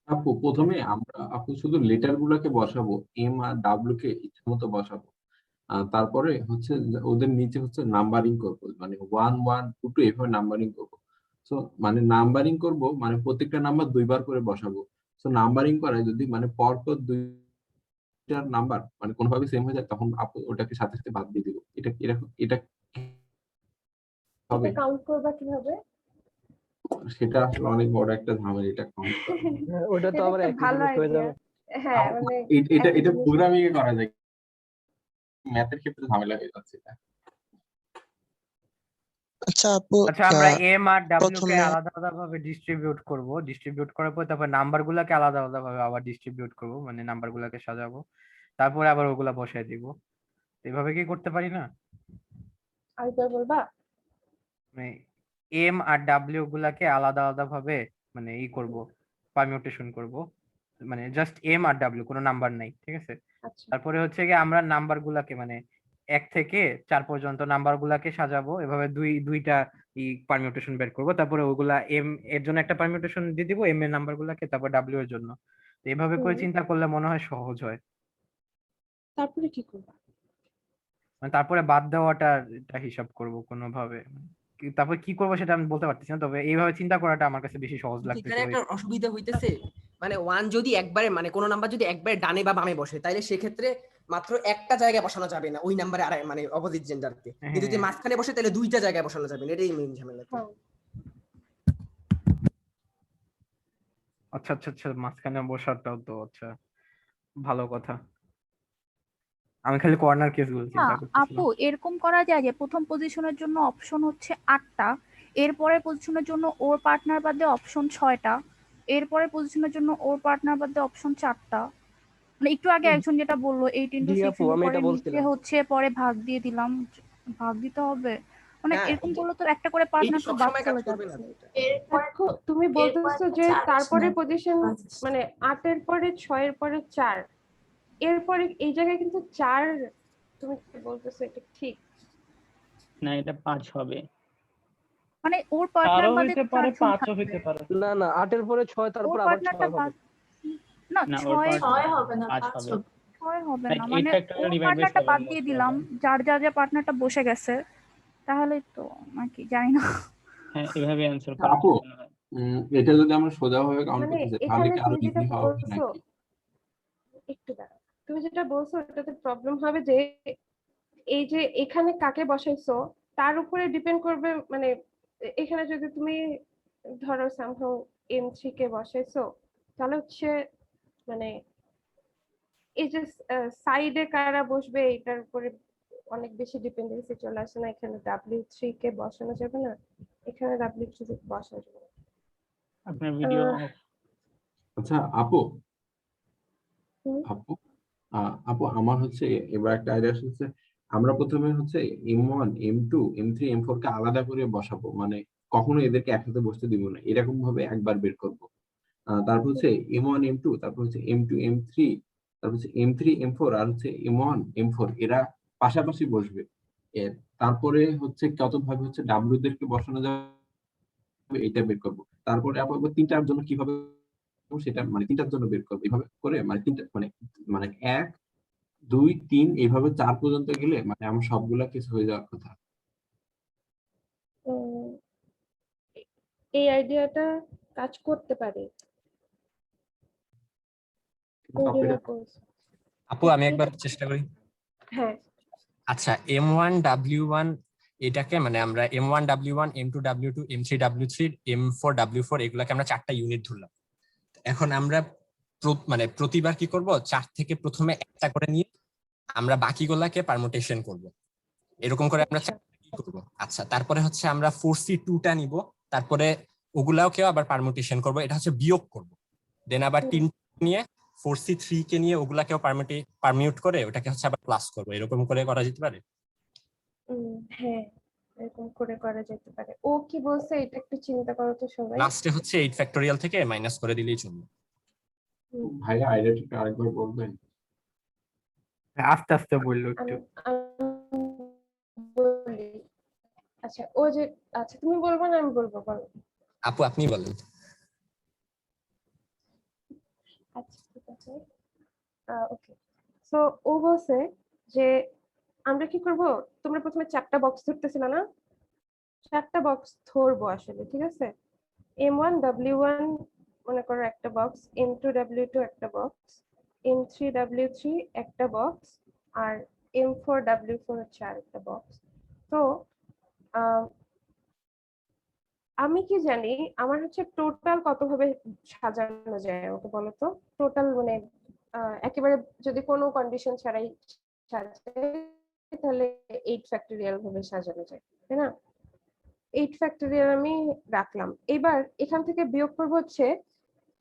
আপু প্রথমে আপু শুধু লেটার গুলাকে বসাবো, এম আর ডাব্লিউ কে ইচ্ছা মতো বসাবো। তারপরে হচ্ছে যে ওদের নিচে হচ্ছে নাম্বারিং করবো, মানে 1 1 2 2 এভাবে নাম্বারিং করবো। সো মানে নাম্বারিং করব মানে প্রত্যেকটা নাম্বার 2বার করে বসাবো। সো নাম্বারিং করায় যদি মানে পরপর 2টার নাম্বার মানে কোনোভাবে সেম হয়ে যায়, তখন আপু ওটাকে সাথে সাথে বাদ দিয়ে দিব। এটা এটা হবে, এটা কাউন্ট করবা কিভাবে? সেটা আসলে অনেক বড় একটা ঝামেলা এটা কাউন্ট করা। ওইটা তো এটা আবার একটা একই ভালো জিনিস হয়ে আইডিয়া। যাবে। হ্যাঁ, মানে এটা একই এটা জিনিস। প্রোগ্রামিং এ করা যায়, ম্যাথের ক্ষেত্রে ঝামেলা হয়ে যাচ্ছে এটা। আচ্ছা আপু, আচ্ছা, আমরা এম আর ডাব্লিউ কে প্রথমে আলাদা আলাদা ভাবে ডিস্ট্রিবিউট করব। ডিস্ট্রিবিউট করার পর তারপর নাম্বার গুলাকে আলাদা আলাদা ভাবে আবার ডিস্ট্রিবিউট করব, মানে নাম্বার গুলাকে সাজাবো, তারপরে আবার ওগুলা বসায় দিব। এভাবে কি করতে পারি না? আরেকবার বলবা? মানে এম আর ডাব্লিউ গুলাকে আলাদা আলাদা ভাবে মানে করব, পারমিউটেশন করব, মানে জাস্ট এম আর ডাব্লিউ, কোনো নাম্বার নাই, ঠিক আছে? আচ্ছা, তারপরে হচ্ছে কি আমরা নাম্বার গুলাকে মানে 1 থেকে 4 পর্যন্ত নাম্বার গুলাকে সাজাবো, এভাবে দুইটা পারমিউটেশন বের করব। তারপরে ওগুলা এম এর জন্য একটা পারমিউটেশন দিয়ে দিব, এম এর নাম্বার গুলাকে, তারপর ডাব্লিউ এর জন্য। তো এভাবে করে চিন্তা করলে মনে হয় সহজ হয়। তারপরে কি করবা? মানে তারপরে বাদ দেওয়াটা এটা হিসাব করব কোনোভাবে। তারপরে কি করবো সেটা আমি বলতে পারতেছি না, তবে এইভাবে চিন্তা করাটা আমার কাছে বেশি সহজ লাগতেছে এখানে ভাই। একটা অসুবিধা হইতেছে, মানে 1 যদি একবারে মানে কোনো নাম্বার যদি একবারে ডানে বা বামে বসে, তাইলে সেক্ষেত্রে মাত্র একটা জায়গায় বসানো যাবে না ওই নাম্বারে, আর মানে অপোজিট জেন্ডারকে। কিন্তু যদি মাঝখানে বসে তাহলে 2টা জায়গায় বসানো যাবে, এটাই মেইন ঝামেলা। আচ্ছা আচ্ছা আচ্ছা, মাঝখানে বসাটাও তো আচ্ছা ভালো কথা। আমি খালি কর্নার কেস গুলো চিন্তা করতেছিলাম। আপু এরকম করা যায় যে প্রথম পজিশনের জন্য অপশন হচ্ছে 8টা, এরপরের পজিশনের জন্য ওর পার্টনার বাদে অপশন 6টা, এরপরের পজিশনের জন্য ওর পার্টনার বাদে অপশন 4টা। মানে একটু আগে একজন যেটা বললো 8 into 6 আপু, into আমি 4 এটা এর নিচে বলছিলাম। হচ্ছে পরে ভাগ দিয়ে দিলাম, ভাগ দিতে হবে। মানে হ্যাঁ, এরকম করলে তো একটা করে এইটা পার্টনার তো বাদ সবসময় কাজ চলে করবে না যাচ্ছে। তো এটা। দেখো তুমি বলতেছো যে তারপরে পজিশন মানে 8 এর পরে 6 এর পরে 4, এরপরে এই জায়গায় কিন্তু 4 তুমি কি বলতেছো এটা ঠিক? না, এটা 5 হবে। মানে ওর পার্টনার চারও বাদে হইতে পারে, 4 জন 5ও থাকবে। হইতে পারে। না না 8 এর পরে 6 ওর তারপর আবার 6 পার্টনারটা হবে। বাদ না না, ওর 6 পার্টনার হবে না, 5 5 হবে। হবে। 6 হবে লাইক না, 8 মানে ফ্যাক্টরিয়াল ওর ডিভাইড বাই পার্টনারটা 7 বাদ দিয়ে মতো দিলাম, হবে। যার পার্টনারটা বসে গেছে, তাহলেই তো নাকি জানি না। হ্যাঁ, এভাবে অ্যানসার করা আপু মনে হয়। এটা যদি আমরা সোজাভাবে কাউন্ট মানে করতে চাই তাহলে এখানে কি আরো তুমি যেটা ইজি হবে বলছো, নাকি? একটু দাঁড়াও, তুমি যেটা বলছো এটাতে প্রবলেম হবে যে এই যে এখানে কাকে বসাইছো তার উপরে ডিপেন্ড করবে। মানে এখানে যদি তুমি ধরো সামহাউ M3 কে বসাইছো, তাহলে হচ্ছে মানে এই যে সাইডে কারা বসবে এটার উপরে অনেক বেশি ডিপেন্ডেন্সি চলে আসে না? এখানে W3 কে বসানো যাবে না, এখানে W3 বসানো যাবে না। আপনার ভিডিও অফ। আচ্ছা আপু, হুম, আপু আপু আমার হচ্ছে এবার একটা আইডিয়া আসছে। আমরা প্রথমে হচ্ছে M1 M2 M3 M4 কে আলাদা করে বসাবো, মানে কখনো এদেরকে একসাথে বসতে দিব না, এরকম ভাবে একবার বের করবো। তারপর হচ্ছে M1 M2, তারপর হচ্ছে M2 M3, তারপর হচ্ছে M3 M4 আর হচ্ছে M1 M4 এরা পাশাপাশি বসবে। এর তারপরে হচ্ছে কত ভাবে হচ্ছে ডাব্লিউ দেরকে বসানো যাবে এটা বের করবো। তারপরে আবার তিনটার জন্য কিভাবে করবো সেটা মানে তিনটার জন্য বের করবো, এইভাবে করে মানে তিনটা মানে মানে 1 2 3 এইভাবে 4 পর্যন্ত গেলে মানে আমার সবগুলা কিছু হয়ে যাওয়ার কথা। উম, এই আইডিয়াটা কাজ করতে পারে। তুমি আপু যেভাবে এটা বলছো। আপু আমি একবার চেষ্টা করি। হ্যাঁ, আচ্ছা M1W1 এটাকে মানে আমরা M1W1 M2W2 M3W3 M4W4 এগুলাকে আমরা 4টা ইউনিট ধরলাম। এখন আমরা মানে প্রতিবার কি করব, 4 থেকে প্রথমে একটা করে নিয়ে আমরা বাকিগুলাকে পারমুটেশন করব, এরকম করে আমরা আচ্ছা, 4টা কি করব। আচ্ছা তারপরে হচ্ছে আমরা 4C2টা নিব, তারপরে ওগুলাকেও আবার পারমুটেশন করব, এটা হচ্ছে বিয়োগ করব। দেন আবার 3 নিয়ে 4C3 কে নিয়ে ওগুলাকেও পারমিউট করে ওটাকে হচ্ছে আবার প্লাস করব, এরকম করে করা যেতে পারে। হ্যাঁ এরকম করে করা যেতে পারে। ও কি বলছে এটা একটু চিন্তা করো তো সবাই। লাস্টে হচ্ছে 8 ফ্যাক্টোরিয়াল থেকে মাইনাস করে দিলেই চলবে। ভাইয়া আইডিয়াটা আরেকবার বলবেন? আস্তে আস্তে বললো একটু। আমি বলি। আচ্ছা ও যে, আচ্ছা তুমি বলবো না আমি বলবো, বলো। আপু আপনি বলেন। আচ্ছা ঠিক আছে, ওকে। সো ও বলছে যে আমরা কি করব, তোমরা প্রথমে 4টা বক্স ধরতেছিল না, 4টা বক্স ধরবো আসলে, ঠিক আছে? M1 W1 মনে করো একটা বক্স, M2 W2 একটা বক্স, M3 W3 একটা বক্স, আর M4 W4 হচ্ছে আরেকটা বক্স। তো আমি কি জানি আমার হচ্ছে টোটাল কত ভাবে সাজানো যায় আমাকে বলো তো। টোটাল মানে একেবারে যদি কোনো কন্ডিশন ছাড়াই সাজাই তাহলে 8 ফ্যাক্টরিয়াল ভাবে সাজানো যায়, তাই না? 8 ফ্যাক্টরিয়াল আমি রাখলাম। এবার এখান থেকে বিয়োগ করবো হচ্ছে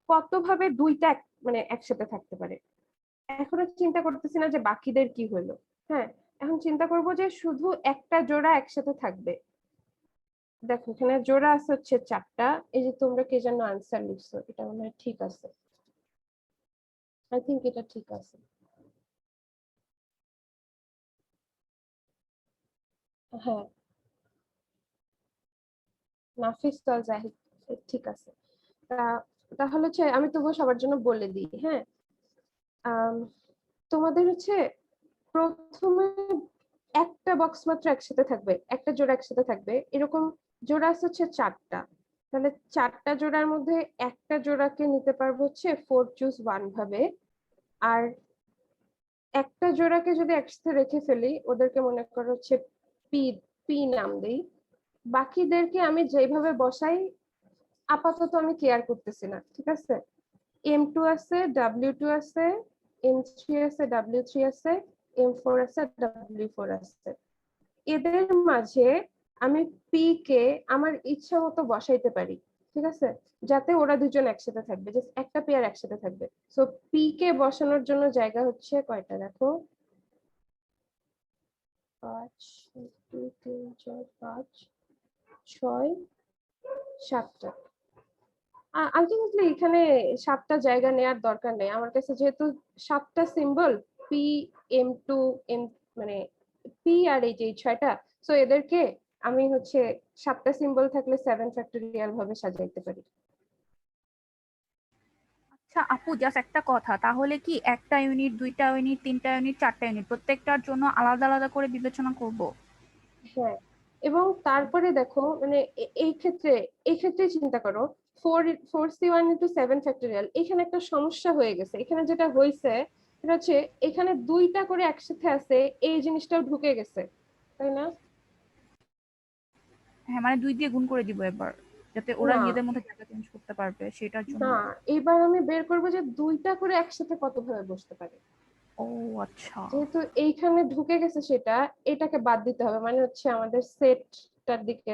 কত ভাবে দুইটা মানে একসাথে থাকতে পারে। এখনো চিন্তা করতেছি না যে বাকিদের কি হলো। হ্যাঁ, এখন চিন্তা করব যে শুধু একটা জোড়া একসাথে থাকবে। দেখো এখানে জোড়া আছে হচ্ছে 4টা। এই যে তোমরা কে যেন আনসার লিখছো, এটা মনে হয় ঠিক আছে। আই থিংক এটা ঠিক আছে। হ্যাঁ, নাফিস তো জাহিদ ঠিক আছে। তাহলে হচ্ছে আমি তবুও সবার জন্য বলে দিই। হ্যাঁ, তোমাদের হচ্ছে প্রথমে একটা বক্স মাত্র একসাথে থাকবে, একটা জোড়া একসাথে থাকবে, এরকম জোড়া আছে হচ্ছে 4টা। তাহলে 4টা জোড়ার মধ্যে একটা জোড়াকে নিতে পারবো হচ্ছে 4 চুজ 1 ভাবে। আর একটা জোড়াকে যদি একসাথে রেখে ফেলি, ওদেরকে মনে করো হচ্ছে পি পি নাম দেই। বাকিদেরকে আমি যেভাবে বসাই আপাতত আমি কেয়ার করতেছি না, ঠিক আছে? M2 আছে, W2 আছে, M3 আছে, W3 আছে, M4 আছে, W4 আছে। এদের মাঝে আমি পি কে আমার ইচ্ছা মতো বসাইতে পারি, ঠিক আছে? যাতে ওরা দুজন একসাথে থাকবে, জাস্ট একটা পেয়ার একসাথে থাকবে। সো পি কে বসানোর জন্য জায়গা হচ্ছে কয়টা দেখো, 5 2 3 4 5 6 7টা। আলটিমেটলি এখানে 7টা জায়গা নেওয়ার দরকার নেই আমার কাছে, যেহেতু 7টা symbol P M to M, মানে পি আর এই যে 6টা, সো এদেরকে আমি হচ্ছে 7টা সিম্বল থাকলে 7 ফ্যাক্টোরিয়াল ভাবে সাজাইতে পারি। আচ্ছা আপু, জাস্ট একটা কথা, তাহলে কি একটা ইউনিট, দুইটা ইউনিট, তিনটা ইউনিট, চারটা ইউনিট প্রত্যেকটার জন্য আলাদা আলাদা করে বিবেচনা করব? হ্যাঁ, এবং তারপরে দেখো মানে এই ক্ষেত্রে চিন্তা করো 4c1 into 7 ফ্যাক্টোরিয়াল, এখানে একটা সমস্যা হয়ে গেছে। এখানে যেটা হয়েছে সেটা হচ্ছে এখানে দুইটা করে একসাথে আছে, এই জিনিসটাও ঢুকে গেছে, তাই না? হ্যাঁ, মানে 2 দিয়ে গুণ করে দিব এবার, যাতে ওরা না নিজেদের মধ্যে জায়গা চেঞ্জ করতে পারবে সেটার জন্য। না, এবার আমি বের করবো যে দুইটা করে একসাথে কতভাবে বসতে পারে। ও আচ্ছা, যেহেতু এইখানে ঢুকে গেছে সেটা, এটাকে বাদ দিতে হবে। মানে হচ্ছে আমাদের সেটটার দিকে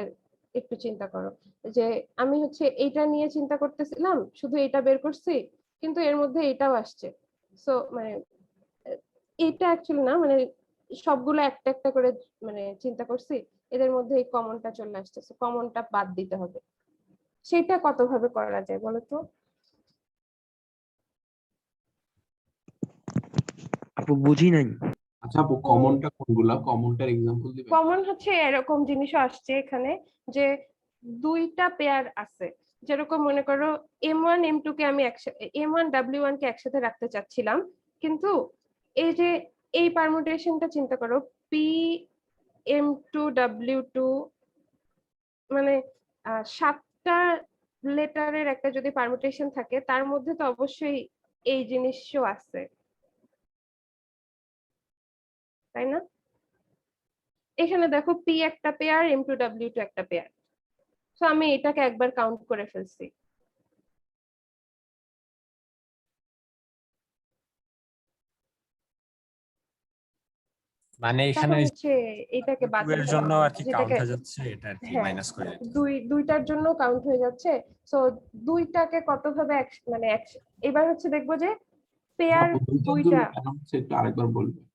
একটু চিন্তা করো, যে আমি হচ্ছে এইটা নিয়ে চিন্তা করতেছিলাম, শুধু এটা বের করছি, কিন্তু এর মধ্যে এটাও আসছে। সো মানে এটা অ্যাকচুয়ালি না, মানে সবগুলো একটা একটা করে মানে চিন্তা করছি, এদের মধ্যে এই কমনটা চলে আসতেছে, কমনটা বাদ দিতে হবে। সেটা কতভাবে করা যায় বলো তো? আপু বুঝি নাই। আচ্ছা আপু, কমনটা কোনগুলা? কমনটার এক্সাম্পল দিবেন? কমন হচ্ছে এরকম জিনিসও আসছে এখানে, যে দুইটা পেয়ার আছে, যেরকম মনে করো M1 M2 কে আমি M1 W1 কে একসাথে রাখতে চাচ্ছিলাম, কিন্তু এই যে এই পারমুটেশনটা চিন্তা করো, P M2 W2, মানে 7টা লেটারের একটা যদি পারমুটেশন থাকে, তার মধ্যে তো অবশ্যই এই জিনিসও আছে, তাই না? এখানে দেখো P একটা পেয়ার, M2 W2 একটা পেয়ার, তো আমি এটাকে একবার কাউন্ট করে ফেলছি। মানে এখানে তখন হচ্ছে এটাকে বাদ এর দিতে জন্য হবে, আর কি কাউন্ট যেটাকে হয়ে যাচ্ছে, এটা আর কি হ্যাঁ মাইনাস করে দিতে হবে। দুইটার জন্য কাউন্ট হয়ে যাচ্ছে। সো দুইটাকে কতভাবে মানে এবার হচ্ছে দেখবো যে পেয়ার আপু দুইটার জন্য দুইটা কেন হচ্ছে একটু আরেকবার বলবেন?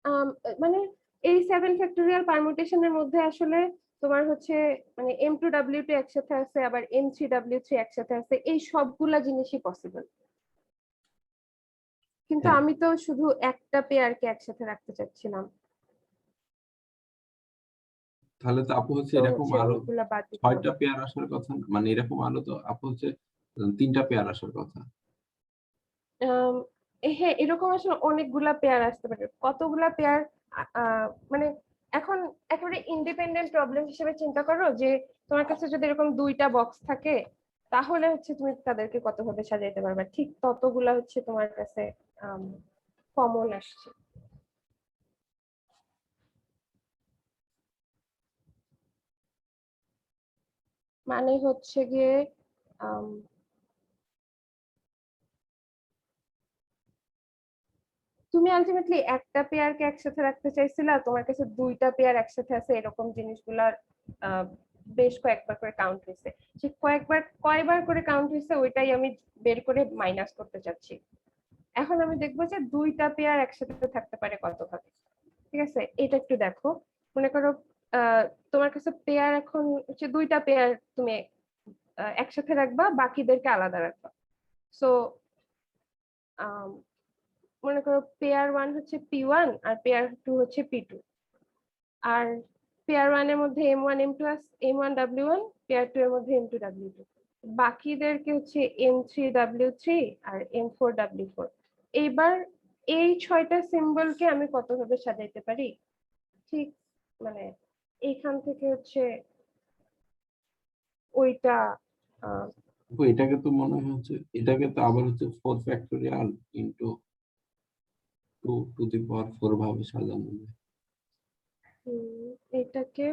আম, মানে এই 7 ফ্যাক্টোরিয়াল পারমুটেশনের মধ্যে আসলে তোমার হচ্ছে মানে M2W2 একসাথে আছে, আবার M3W3 একসাথে আছে, এই সবগুলা জিনিসই পসিবল, কিন্তু হ্যাঁ, আমি তো শুধু একটা পেয়ারকে একসাথে রাখতে চাচ্ছিলাম, তাহলে তো আপু হচ্ছে তো এরকম হচ্ছে আরো ওইগুলা বাদ দিতে 6টা হবে। পেয়ার আসার কথা না? মানে এরকম আরো তো আপু হচ্ছে 3টা পেয়ার আসার কথা। আম, হ্যাঁ, এরকম আসলে অনেকগুলা পেয়ার আসতে পারে, কতগুলা পেয়ার মানে এখন একেবারে ইন্ডিপেন্ডেন্ট প্রবলেম হিসেবে চিন্তা করো, যে তোমার কাছে যদি এরকম দুইটা বক্স থাকে, তাহলে হচ্ছে তুমি তাদেরকে কতভাবে সাজাইতে পারবে, ঠিক ততগুলা হচ্ছে তোমার কাছে কমন আসছে। মানে হচ্ছে গিয়ে আম, তুমি আলটিমেটলি একটা পেয়ারকে একসাথে রাখতে চাইছিলা, তোমার কাছে দুইটা পেয়ার একসাথে আছে, এরকম জিনিসগুলার আহ, বেশ কয়েকবার করে কাউন্ট হয়েছে, সে কয়বার করে কাউন্ট হয়েছে ওইটাই আমি বের করে মাইনাস করতে চাচ্ছি। এখন আমি দেখবো যে দুইটা পেয়ার একসাথে থাকতে পারে কতভাবে। ঠিক আছে, এটা একটু দেখো। মনে করো আহ তোমার কাছে পেয়ার এখন হচ্ছে দুইটা পেয়ার, তুমি একসাথে রাখবা, বাকিদেরকে আলাদা রাখবা। সো মনে করো পেয়ার 1 হচ্ছে P1 আর পেয়ার 2 হচ্ছে P2, আর পেয়ার 1 এর মধ্যে M1 M2 M1 W1, pair 2 এর মধ্যে M2 W2, বাকিদেরকে হচ্ছে M3 W3 আর M4 W4। এইবার এই 6টা সিম্বলকে আমি কতভাবে সাজাইতে পারি, ঠিক মানে এইখান থেকে হচ্ছে ওইটা আহ, আপু এটাকে তো মনে হয় হচ্ছে, এটাকে তো আবার হচ্ছে 4 factorial into 2 to the power 4 ভাবে সাজানো যায়। এটাকে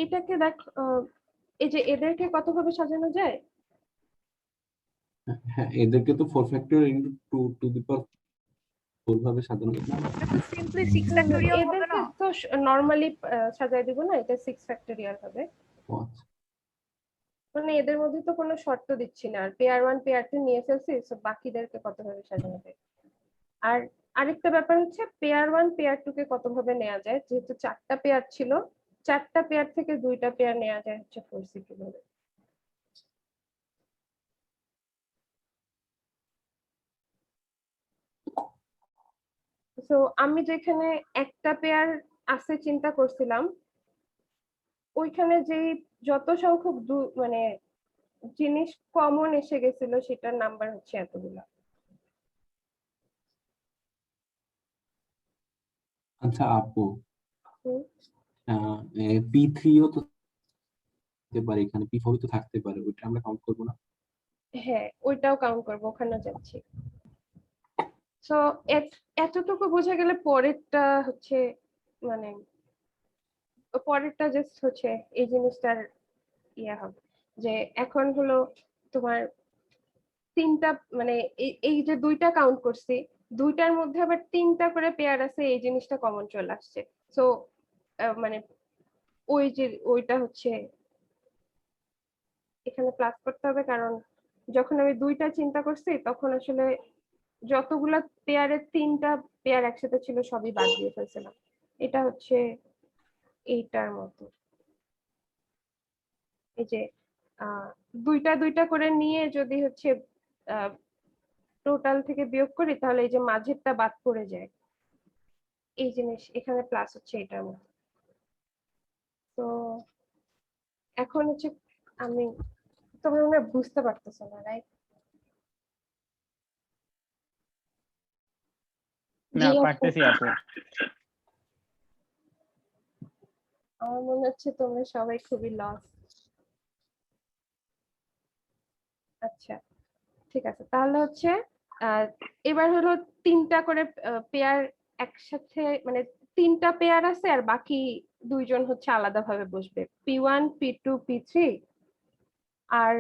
এটাকে দেখ, এই যে এদেরকে কতভাবে সাজানো যায়, হ্যাঁ, এদেরকে তো 4 factorial into 2 to the power 4 ভাবে সাজানো যায় না? এটা তো সিম্পলি 6 ফ্যাক্টোরিয়াল হবে এদেরকে না? তো নরমালি সাজাই দিব না, এটা 6 ফ্যাক্টোরিয়াল হবে। ও আচ্ছা। মানে এদের মধ্যে তো কোনো শর্ত দিচ্ছি না, আর পেয়ার 1 পেয়ার 2 নিয়ে ফেলছি, সো বাকিদেরকে কতভাবে সাজানো যায়। আর আরেকটা ব্যাপার হচ্ছে পেয়ার 1 পেয়ার 2 কে কত ভাবে নেওয়া যায়, যেহেতু 4টা পেয়ার ছিল, 4টা পেয়ার থেকে 2টা পেয়ার নেওয়া যায় হচ্ছে 4C কিভাবে। তো আমি যেখানে একটা পেয়ার আছে চিন্তা করছিলাম, ওইখানে যে যত সংখ্যক মানে জিনিস কমন এসে গেছিল সেটার নাম্বার হচ্ছে এতগুলা। আচ্ছা আপু, হুম, P3ও তো থাকতে পারে, এখানে P4 তো থাকতে পারে, ওইটা আমরা কাউন্ট করবো না? হ্যাঁ ওইটাও কাউন্ট করবো, ওখানে যাচ্ছি। তো এতটুকু বোঝা গেলে পরেরটা হচ্ছে মানে পরেরটা জাস্ট হচ্ছে এই জিনিসটার ইয়া হবে যে এখন হলো তোমার তিনটা মানে এই যে দুইটা কাউন্ট করছি, দুইটার মধ্যে আবার তিনটা করে পেয়ার আছে, এই জিনিসটা কমন চলে আসছে। সো মানে ওই যে ওইটা হচ্ছে এখানে প্লাস করতে হবে, কারণ যখন আমি দুইটা চিন্তা করছি তখন আসলে যতগুলা পেয়ারের তিনটা পেয়ার একসাথে ছিল সবই বাদ দিয়ে ফেলছিলাম। এটা হচ্ছে এইটার মতো, এই যে দুইটা দুইটা করে নিয়ে যদি হচ্ছে টোটাল থেকে বিয়োগ করি তাহলে এই যে মাঝেরটা বাদ পড়ে যায়, এই জিনিস এখানে প্লাস হচ্ছে এটার মতো। তো এখন হচ্ছে আমি, তোমরা মনে হয় বুঝতে পারতেছো না, রাইট? না পারতেছি আপু। আমার মনে হচ্ছে তোমরা সবাই খুবই লস। আচ্ছা ঠিক আছে, তাহলে হচ্ছে এবার হলো তিনটা করে পেয়ার একসাথে, মানে তিনটা পেয়ার আছে আর বাকি দুইজন হচ্ছে আলাদাভাবে বসবে, P1 P2 P3, আর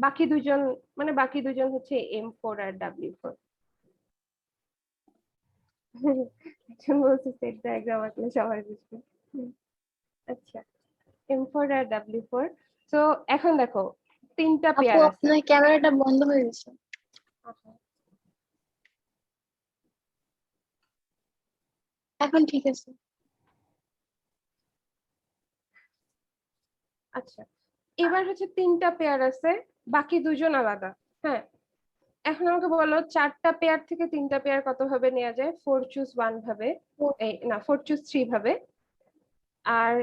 বাকি দুজন মানে বাকি দুজন হচ্ছে M4 আর W4। একজন বলছে সেট ডায়াগ্রাম আঁকলে সবাই বুঝবে। আচ্ছা M4 আর W4। তো এখন দেখো তিনটা আপু পেয়ার আছে। আপনার ক্যামেরাটা বন্ধ হয়ে গেছে। এখন ঠিক আছে। আচ্ছা এবার হচ্ছে তিনটা পেয়ার আছে, বাকি দুজন আলাদা। হ্যাঁ এখন আমাকে বলো 4টা পেয়ার থেকে 3টা পেয়ার কত ভাবে নেওয়া যায়? 4 চুজ 1 ভাবে, না 4 চুজ 3 ভাবে। আর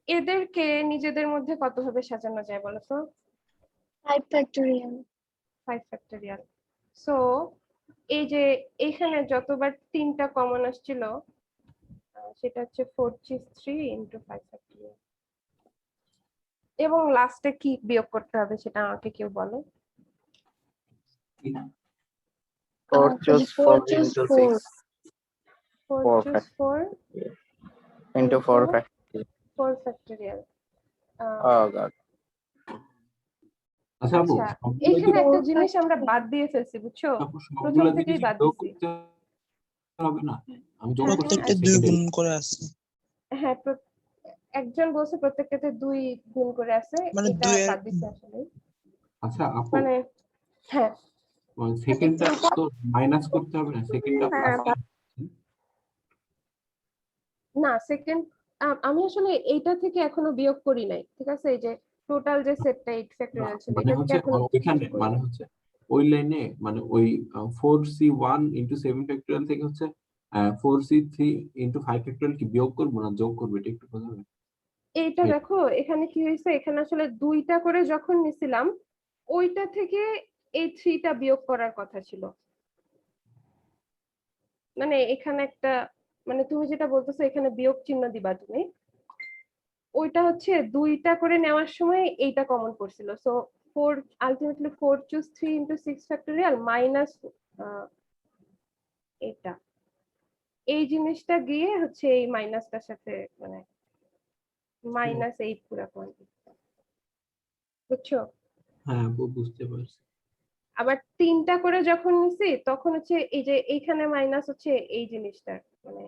এদেরকে নিজেদের মধ্যে কত ভাবে সাজানো যায় বলো তো? 5 ফ্যাক্টোরিয়াল। 5 ফ্যাক্টোরিয়াল। সো এই যে এখানে যতবার 3টা কমন আসছিল সেটা হচ্ছে 4 চুজ 3 ইনটু 5 ফ্যাক্টোরিয়াল। এবং লাস্টে কি বিয়োগ করতে হবে সেটা আমাকে কেউ বলো। 4 choose 4 into 6 4 choose 4 into 4 factorial. 4 factorial. Oh god. আচ্ছা আপু, আচ্ছা এখানে একটা জিনিস আমরা বাদ দিয়ে ফেলছি বুঝছো, প্রথম থেকেই বাদ দিছি। হবে না, আমি যোগ করতে প্রত্যেকটা 2 গুণ করে আছে। হ্যাঁ একজন বলছে প্রত্যেকটাতে 2 গুণ করে আছে, মানে এটা 2 বাদ দিছে আসলে। আচ্ছা আপু, মানে হ্যাঁ সেকেন্ডটা তো মাইনাস করতে হবে না, সেকেন্ডটা প্লাস না সেকেন্ড আমি আসলে এইটা থেকে এখনো বিয়োগ করি নাই, ঠিক আছে? এই যে টোটাল যে সেটটা 8 ফ্যাক্টোরিয়াল ছিল মানে এটা থেকে হচ্ছে এখনো ওইখানে মানে হচ্ছে ওই লাইনে মানে ওই 4C1 into 7 ফ্যাক্টোরিয়াল থেকে হচ্ছে 4C3 into 5 ফ্যাক্টোরিয়াল কি বিয়োগ করবো না যোগ করবো, এটা একটু বোঝাবেন? এইটা দেখো এখানে কি হয়েছে, এখানে আসলে 2টা করে যখন নিছিলাম ওইটা থেকে এই 3টা বিয়োগ করার কথা ছিল। মানে এখানে একটা মানে তুমি যেটা বলতেছো এখানে বিয়োগ চিহ্ন দিবা তুমি, ওইটা হচ্ছে 2টা করে নেওয়ার সময় এইটা কমন পড়ছিল। So 4 ultimately 4 choose 3 into 6 factorial minus এটা, এই জিনিসটা গিয়ে হচ্ছে এই মাইনাসটার সাথে মানে -8 পুরো কোয়ান্টিটি, বুঝছো? হ্যাঁ আপু বুঝতে পারছি। আবার 3টা করে যখন নিছি তখন হচ্ছে এই যে এইখানে মাইনাস হচ্ছে এই জিনিসটা, মানে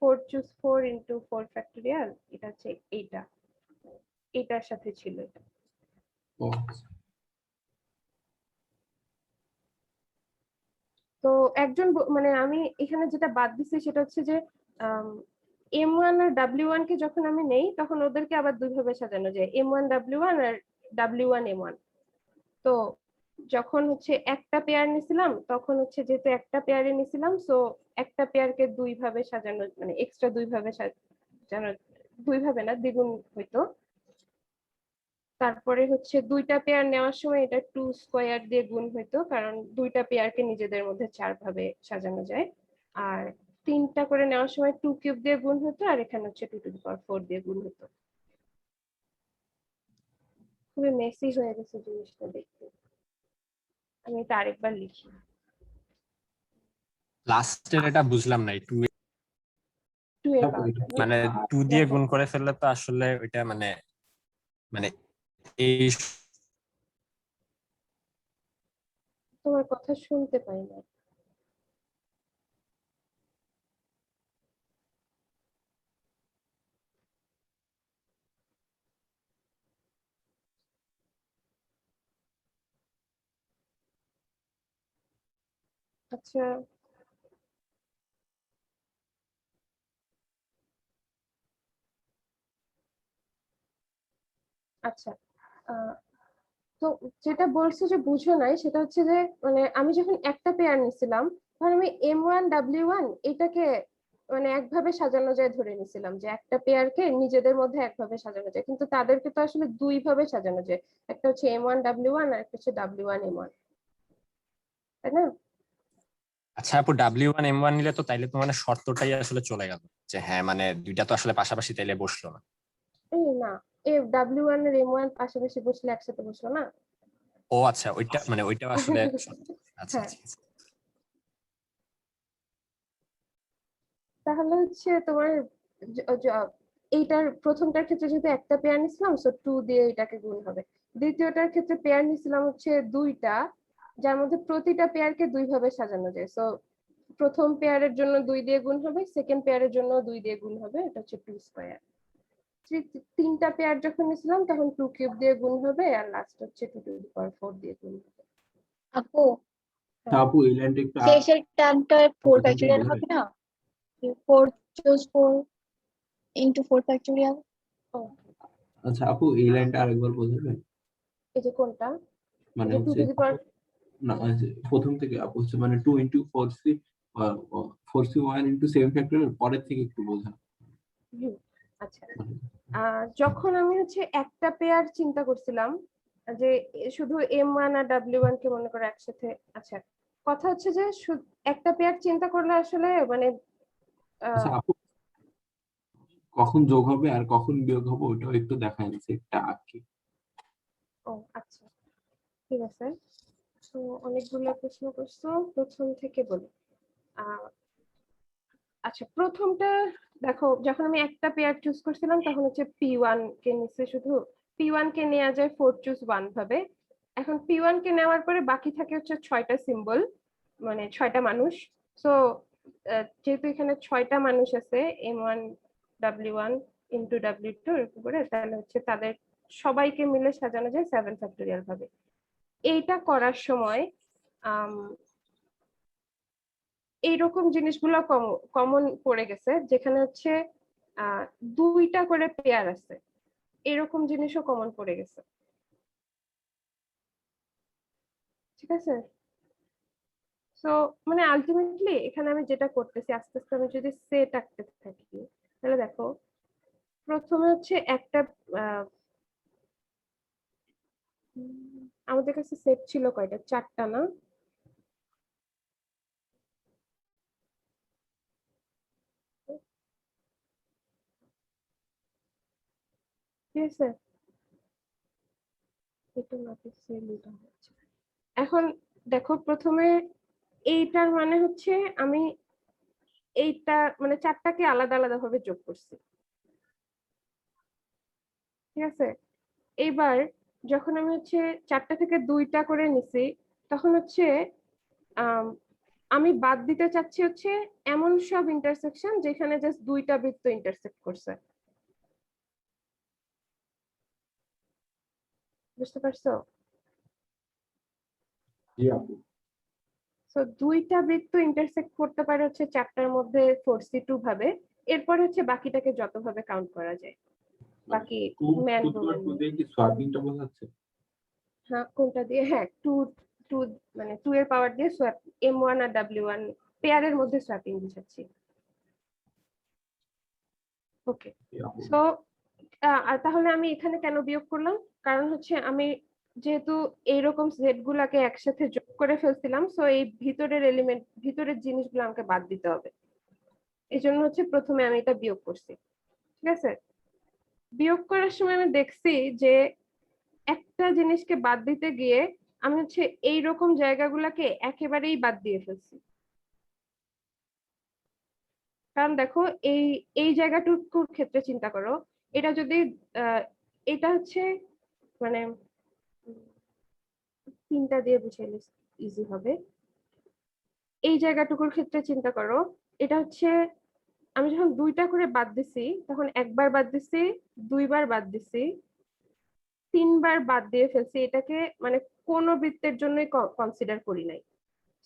4 চুজ 4 ইনটু 4 ফ্যাক্টোরিয়াল, এটা হচ্ছে এইটা এটার সাথে ছিল এটা। ও আচ্ছা। তো একজন মানে আমি এখানে যেটা বাদ দিচ্ছি সেটা হচ্ছে যে M1 আর W1 কে যখন আমি নেই তখন ওদেরকে আবার দুই ভাবে সাজানো যায়, M1 W1 আর W1 M1। তো যখন হচ্ছে একটা পেয়ার নিছিলাম তখন হচ্ছে যেহেতু একটা পেয়ারে নিছিলাম, সো একটা পেয়ারকে দুই ভাবে সাজানো, মানে এক্সট্রা দুই ভাবে সাজানো, দুই ভাবে না দ্বিগুণ হইতো। তারপরে হচ্ছে দুইটা পেয়ার নেওয়ার সময় এটা 2 স্কয়ার দিয়ে গুণ হইতো, কারণ দুইটা পেয়ারকে নিজেদের মধ্যে 4 ভাবে সাজানো যায়। আর তিনটা করে নেওয়ার সময় 2 কিউব দিয়ে গুণ হতো, আর এখানে হচ্ছে 2 টু দি পাওয়ার 4 দিয়ে গুণ হতো। খুবই মেসি হয়ে গেছে জিনিসটা দেখতে। আমি এটা আরেকবার লিখি। লাস্টের এটা বুঝলাম না, 2 2 এর আপু পাওয়ারটা না? মানে 2 দিয়ে দেখো গুণ করে ফেললে তো আসলে ওইটা মানে মানে এই তোমার কথা শুনতে পাই না। আচ্ছা, আচ্ছা, আহ, তো যেটা বলছো যে বুঝো নাই সেটা হচ্ছে যে মানে আমি যখন একটা পেয়ার নিছিলাম তখন আমি M1 W1 এটাকে মানে একভাবে সাজানো যায় ধরে নিছিলাম, যে একটা পেয়ারকে নিজেদের মধ্যে একভাবে সাজানো যায়, কিন্তু তাদেরকে তো আসলে দুই ভাবে সাজানো যায়। একটা হচ্ছে M1 W1 আর একটা হচ্ছে W1 M1, তাই না? আচ্ছা আপু W1 M1 নিলে তো তাইলে তো মানে শর্তটাই আসলে চলে গেল, যে হ্যাঁ মানে দুইটা তো আসলে পাশাপাশি তাইলে বসলো না। এই না, W1 আর M1 পাশাপাশি বসলে একসাথে বসলো না। ও আচ্ছা, ওইটা মানে ওইটাও আসলে শর্ত। আচ্ছা হ্যাঁ, আচ্ছা। তাহলে হচ্ছে তোমার এইটার প্রথমটার ক্ষেত্রে যেহেতু একটা পেয়ার নিছিলাম, সো 2 দিয়ে এটাকে গুণ হবে। দ্বিতীয়টার ক্ষেত্রে পেয়ার নিছিলাম হচ্ছে দুইটা, যার মধ্যে প্রতিটা পেয়ারকে দুই ভাবে সাজানো যায়। সো প্রথম পেয়ারের জন্য 2 দিয়ে গুণ হবে, সেকেন্ড পেয়ারের জন্য 2 দিয়ে গুণ হবে, এটা হচ্ছে 2 স্কয়ার। তিনটা পেয়ার যখন নিছিলাম তখন 2 কিউব দিয়ে গুণ হবে, আর লাস্ট হচ্ছে 2 টু দি পাওয়ার 4 দিয়ে গুণ হবে। আপু আপু এই লাইনটা একটু শেষের টার্মটা 4 এখান থেকে ফ্যাক্টোরিয়াল বোঝা হবে না? 4 চুজ 4 ইনটু 4 ফ্যাক্টোরিয়াল। ও, আচ্ছা আপু এই লাইনটা আরেকবার বোঝাবেন? এই যে কোনটা? এই মানে যে 2 হচ্ছে টু দি পাওয়ার, না এই যে প্রথম থেকে আপু হচ্ছে মানে 2 into 4C 4C1 into 7 factorial পরের থেকে একটু বোঝা। আচ্ছা, যখন আমি হচ্ছে একটা পেয়ার চিন্তা করছিলাম যে শুধু M1 আর W1 কে মনে করে একসাথে, আচ্ছা কথা হচ্ছে যে একটা পেয়ার চিন্তা করলে আসলে মানে আচ্ছা আপু কখন যোগ হবে আর কখন বিয়োগ হবে ওটাও একটু দেখায় না সেটটা আঁকি। ও আচ্ছা, ঠিক আছে। তো অনেকগুলো প্রশ্ন করছো, প্রথম থেকে বলি। আহ আচ্ছা, প্রথমটা দেখো, যখন আমি একটা পেয়ার চুজ করছিলাম তখন হচ্ছে P1 কে নিচ্ছে, শুধু P1 কে নেওয়া যায় 4 চুজ 1 ভাবে। এখন P1 কে নেওয়ার পরে বাকি থাকে হচ্ছে 6টা সিম্বল, মানে 6টা মানুষ। সো যেহেতু এখানে 6টা মানুষ আছে, M1 W1 ইন্টু W2 এরকম করে, তাহলে হচ্ছে তাদের সবাইকে মিলে সাজানো যায় 7 ফ্যাক্টোরিয়াল ভাবে। এইটা করার সময় এইরকম জিনিসগুলো কমন পড়ে গেছে, যেখানে হচ্ছে দুইটা করে পেয়ার আছে, এরকম জিনিসও কমন পড়ে গেছে। ঠিক আছে, সো মানে আলটিমেটলি এখানে আমি যেটা করতেছি আস্তে আস্তে আমি যদি সেট আঁকতে থাকি, তাহলে দেখো প্রথমে হচ্ছে একটা আমাদের কাছে সেট ছিল কয়টা, 4টা না? ঠিক আছে, এটা না হচ্ছে। এখন দেখো প্রথমে এইটার মানে হচ্ছে আমি এইটা মানে 4টাকে আলাদা আলাদা ভাবে যোগ করছি। ঠিক আছে, এইবার যখন আমি হচ্ছে 4টা থেকে 2টা করে নিছি, তখন হচ্ছে আমি বাদ দিতে চাচ্ছি হচ্ছে এমন সব ইন্টারসেকশন যেখানে জাস্ট 2টা বৃত্ত ইন্টারসেক্ট করছে। বুঝতে পারছো? জি আপু। সো দুইটা বৃত্ত ইন্টারসেক্ট করতে পারে হচ্ছে চারটার মধ্যে 4C2 ভাবে, এরপর হচ্ছে বাকিটাকে যতভাবে কাউন্ট করা যায়, বাকি ম্যান কি সোয়াপিংটা বোঝাচ্ছে? হ্যাঁ কোনটা দিয়ে? হ্যাঁ টু টু মানে 2 এর পাওয়ার দিয়ে সোয়াপ M1 আর W1 পেয়ারের মধ্যে সোয়াপিং বুঝাচ্ছি। ওকে সো তাহলে আমি এখানে কেন বিয়োগ করলাম? কারণ হচ্ছে আমি যেহেতু এইরকম সেট গুলাকে একসাথে যোগ করে ফেলছিলাম, সো এই ভিতরের এলিমেন্ট ভিতরের জিনিসগুলো আমাকে বাদ দিতে হবে, এই জন্য হচ্ছে প্রথমে আমি এটা বিয়োগ করছি। ঠিক আছে, বিয়োগ করার সময় আমি দেখছি যে একটা জিনিসকে বাদ দিতে গিয়ে আমি হচ্ছে এইরকম জায়গাগুলোকে একেবারেই বাদ দিয়ে ফেলছি। কারণ দেখো এই এই জায়গাটুকুর ক্ষেত্রে চিন্তা করো, এটা যদি এটা হচ্ছে মানে 3টা দিয়ে বুঝাইলে ইজি হবে। এই জায়গাটুকুর ক্ষেত্রে চিন্তা করো, এটা হচ্ছে আমি যখন 2টা করে বাদ দিছি তখন একবার বাদ দিছি, 2বার বাদ দিছি, 3বার বাদ দিয়ে ফেলছি, এটাকে মানে কোনো বৃত্তের জন্যই কনসিডার করি নাই।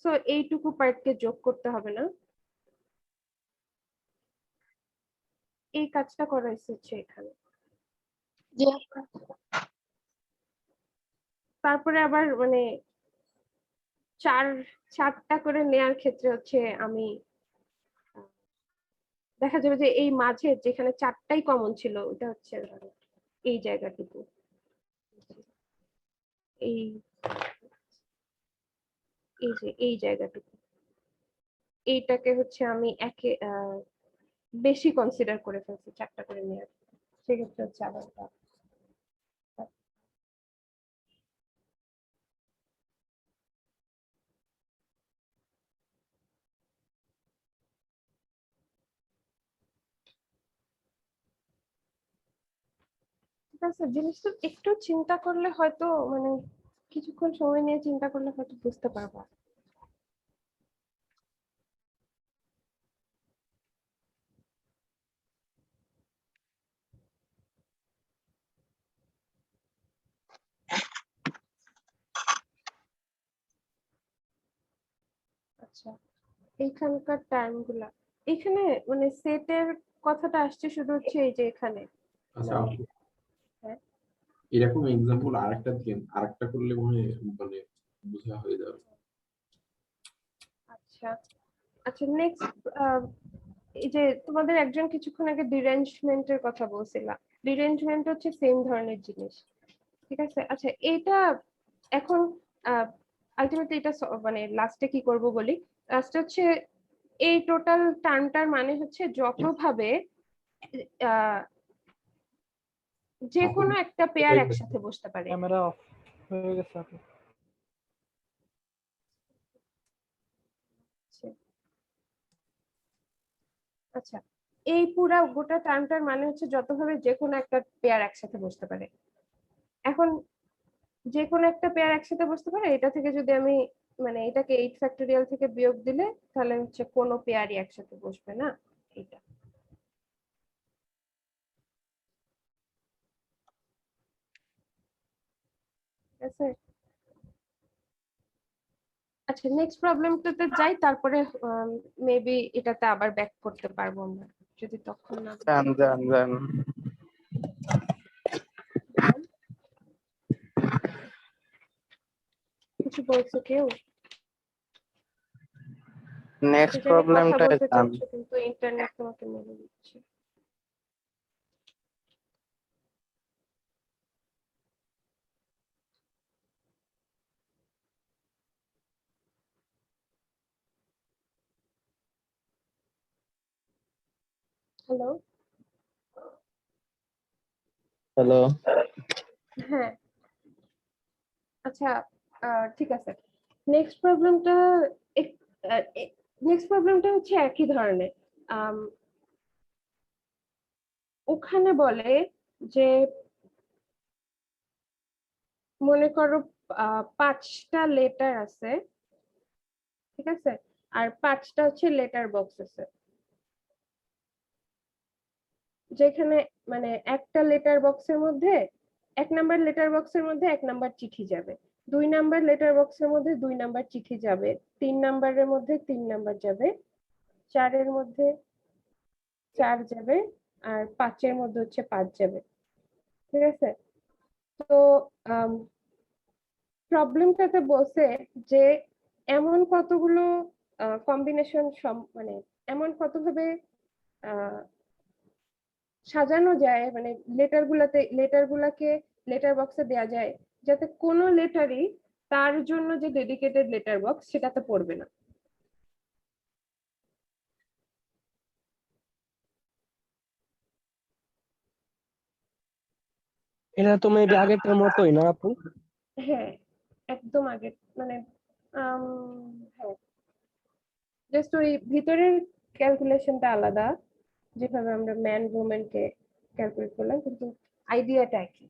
সো এইটুকু পার্টকে যোগ করতে হবে না, এই কাজটা করা হচ্ছে এখানে। তারপরে আবার মানে চারটা করে নেয়ার ক্ষেত্রে হচ্ছে আমি দেখা যাবে যে এই মাঝে যেখানে 4টাই কমন ছিল ওটা হচ্ছে এই জায়গাটুকু, এই এই যে এই জায়গাটুকু, এইটাকে হচ্ছে আমি বেশি কনসিডার করে ফেলছি 4টা করে নেয়ার, সেক্ষেত্রে হচ্ছে আবার ঠিক আছে। জিনিসটা একটু চিন্তা করলে হয়তো মানে কিছুক্ষণ সময় নিয়ে চিন্তা করলে হয়তো বুঝতে পারবো। আচ্ছা এইখানকার টার্ম গুলা এখানে মানে সেটের কথাটা আসছে শুধু হচ্ছে এই যে এখানে। আচ্ছা আপু, হ্যাঁ এরকম এক্সাম্পল আরেকটা দিন, আরেকটা করলে মনে হয় মানে বোঝা হয়ে যাবে। আচ্ছা আচ্ছা নেক্সট এই যে তোমাদের একজন কিছুক্ষণ আগে ডিরেঞ্জমেন্টের কথা বলছিলা, ডিরেঞ্জমেন্ট হচ্ছে সেম ধরনের জিনিস। ঠিক আছে, আচ্ছা এইটা এখন আলটিমেটলি এটা মানে লাস্টে কি করব বলি, লাস্টে হচ্ছে এই টোটাল টার্মটার মানে হচ্ছে যতভাবে যে কোনো একটা পেয়ার একসাথে বসতে পারে। ক্যামেরা অফ হয়ে গেছে আপু। আচ্ছা এই পুরা গোটা টার্মটার মানে হচ্ছে যতভাবে যে কোনো একটা পেয়ার একসাথে বসতে পারে। এখন যে কোনো একটা পেয়ার একসাথে বসতে পারে, এটা থেকে যদি আমি মানে এটাকে 8 ফ্যাক্টোরিয়াল থেকে বিয়োগ দিলে তাহলে হচ্ছে কোনো পেয়ারই একসাথে বসবে না এটা। ঠিক আছে, আচ্ছা নেক্সট প্রবলেমটাতে যাই, তারপরে মেবি এটাতে আবার ব্যাক করতে পারবো আমরা যদি তখন না জান কিছু বলছো কেউ। নেক্সট কথা প্রবলেমটা বলতে চাচ্ছো কিন্তু ইন্টারনেট তোমাকে মেরে দিচ্ছে। হ্যালো হ্যালো হ্যাঁ আচ্ছা ঠিক আছে, নেক্সট প্রবলেমটা হচ্ছে একই ধরনের। ওখানে বলে যে মনে করো 5টা লেটার আছে, ঠিক আছে, আর 5টা হচ্ছে লেটার বক্স আছে, যেখানে মানে একটা লেটার বক্সের মধ্যে 1 নাম্বার লেটার বক্সের মধ্যে 1 নাম্বার চিঠি যাবে, 2 নাম্বার লেটার বক্সের মধ্যে 2 নাম্বার চিঠি যাবে, 3 নাম্বারের মধ্যে 3 নাম্বার যাবে, 4 এর মধ্যে 4 যাবে, আর 5 এর মধ্যে হচ্ছে 5 যাবে। ঠিক আছে? তো প্রবলেমটাতে বলছে যে এমন কতগুলো কম্বিনেশন মানে এমন কতভাবে সাজানো যায়, মানে লেটার গুলাকে লেটার বক্সে দেওয়া যায় যাতে কোনো লেটারই তার জন্য যে ডেডিকেটেড লেটার বক্স সেটাতে পড়বে না। এটা তো মেবি আগেরটার মতোই না আপু? হ্যাঁ, একদম আগে, মানে হ্যাঁ, জাস্ট ওই ভিতরের ক্যালকুলেশনটা আলাদা, যেভাবে আমরা ম্যান উমেনকে ক্যালকুলেট করলাম, কিন্তু আইডিয়াটা একই।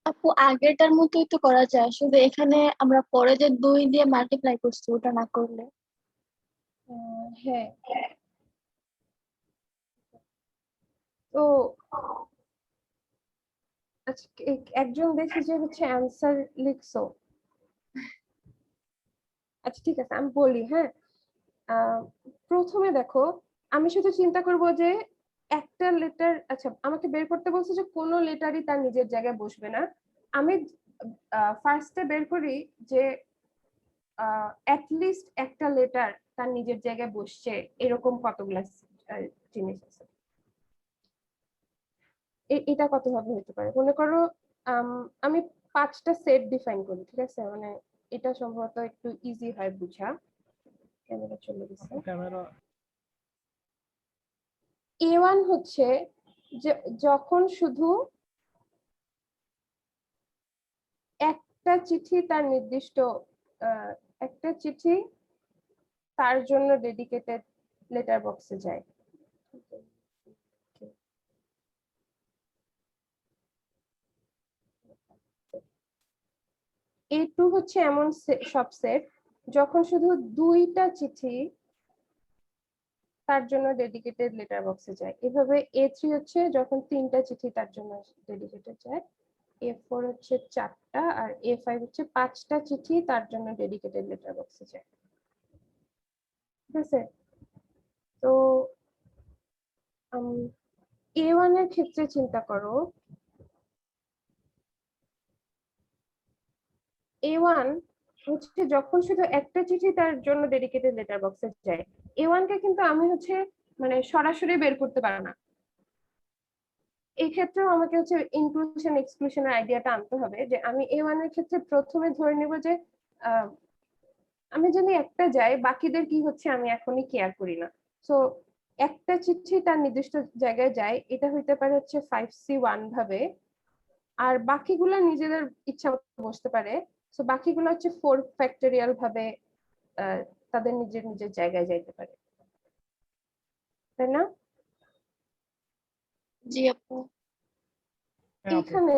আপু আগেরটার মতোই তো করা যায়, শুধু এখানে আমরা পরে যে 2 দিয়ে মাল্টিপ্লাই করছি ওটা না করলে। হ্যাঁ, তো আচ্ছা, একজন দেখি যে হচ্ছে অ্যান্সার লিখছো। আচ্ছা ঠিক আছে, আমি বলি। হ্যাঁ, প্রথমে দেখো, আমি শুধু চিন্তা করব যে একটা লেটার, আচ্ছা আমাকে বের করতে বলছে যে কোনো লেটারই তার নিজের জায়গায় বসবে না। আমি ফার্স্টে বের করি যে লিস্ট একটা লেটার তার নিজের জায়গায় বসছে এরকম কতগুলা জিনিস আছে। এটা কতভাবে হতে পারে? মনে করো আমি 5টা সেট ডিফাইন করি, ঠিক আছে? মানে এটা সম্ভবত একটু ইজি হয় বুঝা। ক্যামেরা চলে গেছে। ক্যামেরা A1 হচ্ছে যে যখন শুধু একটা চিঠি তার নির্দিষ্ট একটা চিঠি তার জন্য ডেডিকেটেড লেটার বক্সে যায়। A2 হচ্ছে এমন সব সেট যখন শুধু 2টা চিঠি তার জন্য ডেডিকেটেড লেটার বক্সে যায়। এভাবে A3 হচ্ছে যখন 3টা চিঠি তার জন্য ডেডিকেটেড যায়। A4 হচ্ছে 4টা, আর A5 হচ্ছে 5টা চিঠি তার জন্য ডেডিকেটেড লেটার বক্সে যায়। ঠিক আছে? তো A1 এর ক্ষেত্রে চিন্তা করো, A1 হচ্ছে যখন শুধু একটা চিঠি তার জন্য ডেডিকেটেড লেটার বক্সে যায়। A1 কে কিন্তু আমি হচ্ছে মানে সরাসরি বের করতে পারো না। এই ক্ষেত্রেও আমাকে হচ্ছে ইনক্লুশন এক্সক্লুশনের আইডিয়াটা আনতে হবে, যে আমি A1 এর ক্ষেত্রে প্রথমে ধরে নিব যে আমি জানি একটা যাই, বাকিদের কি হচ্ছে আমি এখনই কেয়ার করি না। সো একটা চিঠি তার নির্দিষ্ট জায়গায় যায়, এটা হইতে পারে হচ্ছে 5C1 ভাবে, আর বাকিগুলো নিজেদের ইচ্ছা মতো বসতে পারে। সো বাকিগুলো হচ্ছে 4 ফ্যাক্টোরিয়াল ভাবে তাদের নিজের নিজের জায়গায় যাইতে পারে, তাই না? জি আপু। এইখানে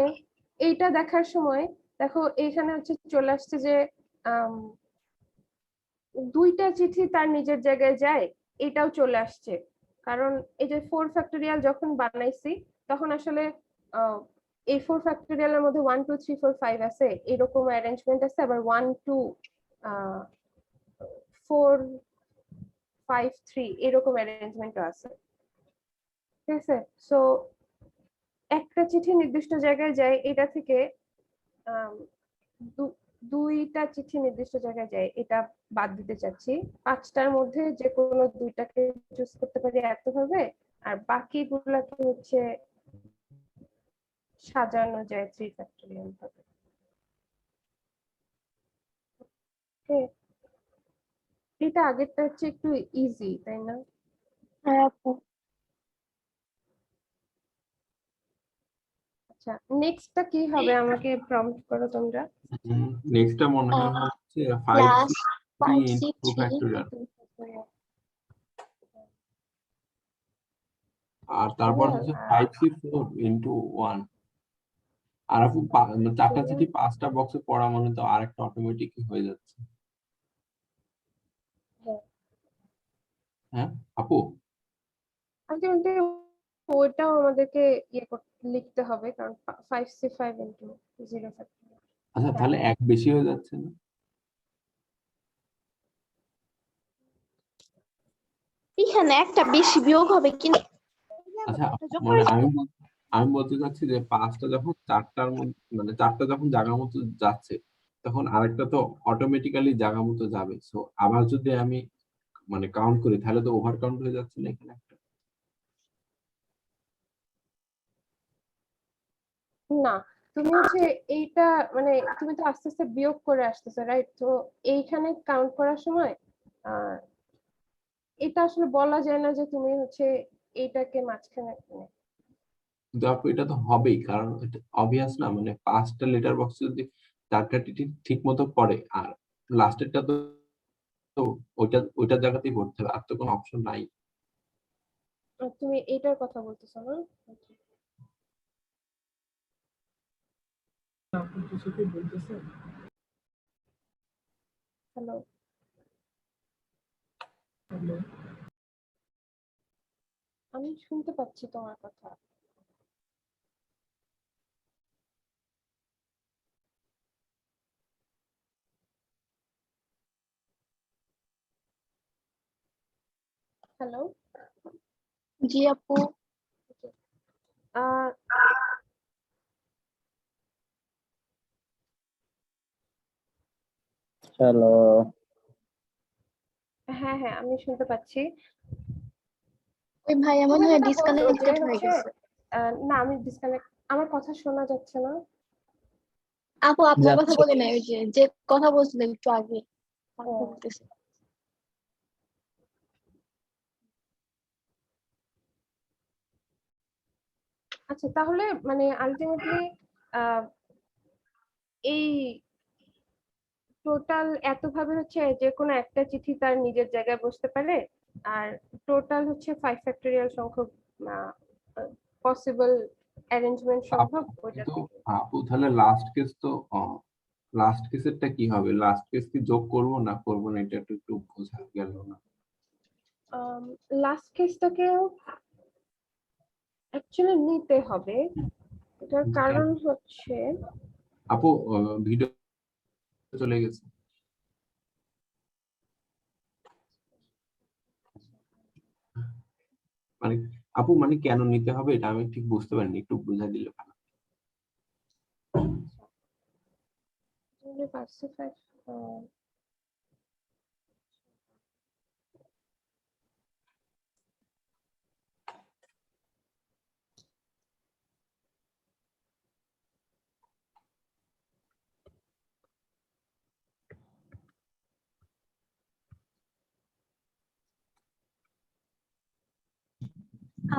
এইটা দেখার সময় দেখো, এইখানে হচ্ছে চলে আসছে যে 2টা চিঠি তার নিজের জায়গায় যায়, এটাও চলে আসছে। কারণ এই যে 4 ফ্যাক্টোরিয়াল যখন বানাইছি তখন আসলে এই 4 ফ্যাক্টোরিয়ালের মধ্যে 1 2 3 4 5 আছে, এরকম অ্যারেঞ্জমেন্ট আছে, আবার 1 2 4 5 3 এরকম অ্যারেঞ্জমেন্ট আছে। ঠিক আছে? সো একটা চিঠি নির্দিষ্ট জায়গায় যায়, এটা থেকে 2টা চিঠি নির্দিষ্ট জায়গায় যায়, এটা বাদ দিতে চাচ্ছি। 5টার মধ্যে যে কোনো 2টাকে চুজ করতে পারি এত ভাবে, আর বাকিগুলোকে হচ্ছে সাজানো যায় 3 ফ্যাক্টোরিয়াল ভাবে। এটা আগেরটা হচ্ছে একটু ইজি, তাই না? হ্যাঁ আপু। আচ্ছা, নেক্সটটা কি হবে আমাকে প্রম্পট করো তোমরা। নেক্সটটা মনে হয় হচ্ছে plus 5C3 into 2 5C3 factorial, আর তারপর হচ্ছে 5C4 into 1। আর আপু 4টা চিঠি 5টা বক্সে পড়া মানে তো আরেকটা অটোমেটিক হয়ে যাচ্ছে। হ্যাঁ আপু, আলটিমেটলি ওইটাও আমাদেরকে লিখতে হবে, কারণ 5C5 ইন্টু 0 ফ্যাক্টরিয়াল। আচ্ছা তাহলে এক বেশি হয়ে যাচ্ছে না? এখানে একটা বেশি বিয়োগ হবে কিন্তু আচ্ছা মানে আমি বলতে চাচ্ছি যে 5টা যখন 4টার মধ্যে মানে 4টা যখন জায়গা মতো যাচ্ছে, তখন আরেকটা তো অটোমেটিক্যালি জায়গা মতো যাবে। সো আবার যদি আমি মানে কাউন্ট করি তাহলে তো ওভার কাউন্ট হয়ে যাচ্ছে না এখানে একটা? না, তুমি হচ্ছে এইটা মানে তুমি তো আস্তে আস্তে বিয়োগ করে আসতেছো, রাইট? তো এইখানে কাউন্ট করার সময় আহ এটা আসলে বলা যায় না যে তুমি হচ্ছে এইটাকে মাঝখানে কিন্তু আপু এটা তো হবেই, কারণ এটা অবভিয়াস না, মানে 5টা লেটার বক্স যদি 4টা ঠিক মতো পড়ে আর লাস্টেরটা তো তো ওইটার জায়গাতেই পড়তে হবে, আর তো কোনো অপশন নাই। তুমি এইটার কথা বলতেছো না? হ্যালো, আমি শুনতে পাচ্ছি তোমার কথা। হ্যালো, জি আপু। আহ হ্যালো। হ্যাঁ হ্যাঁ, আমি শুনতে পাচ্ছি। ওই ভাই আমার তুমি মনে হয় যেটা বলছো যে ডিসকানেক্টেড হয়ে হচ্ছে গেছে। না, আমি ডিসকানেক্ট, আমার কথা শোনা যাচ্ছে না। আপু আপনার কথা বলে নাই, ওই যে যে কথা বলছিলেন একটু আগে ও, বলতেছি। আচ্ছা তাহলে মানে আলটিমেটলি এই টোটাল এত ভাবে হচ্ছে যে কোনো একটা চিঠি তার নিজের জায়গায় বসতে পারে, আর টোটাল হচ্ছে 5 ফ্যাক্টরিয়াল সংখ্যক পসিবল অ্যারেঞ্জমেন্ট সম্ভব ওইটা কিন্তু থেকে। আপু তাহলে লাস্ট কেস তো লাস্ট কেসেরটা কি হবে? লাস্ট কেস কি যোগ করব না করব না এটা একটু একটু বোঝা গেল না। লাস্ট কেসটাকেও অ্যাকচুয়ালি নিতে হবে, এটার কেন? কারণ হচ্ছে আপু ভিডিও চলে গেছে। মানে আপু মানে কেন নিতে হবে এটা আমি ঠিক বুঝতে পারিনি, একটু বুঝাই দিলে ভালো। পার্সিফাই।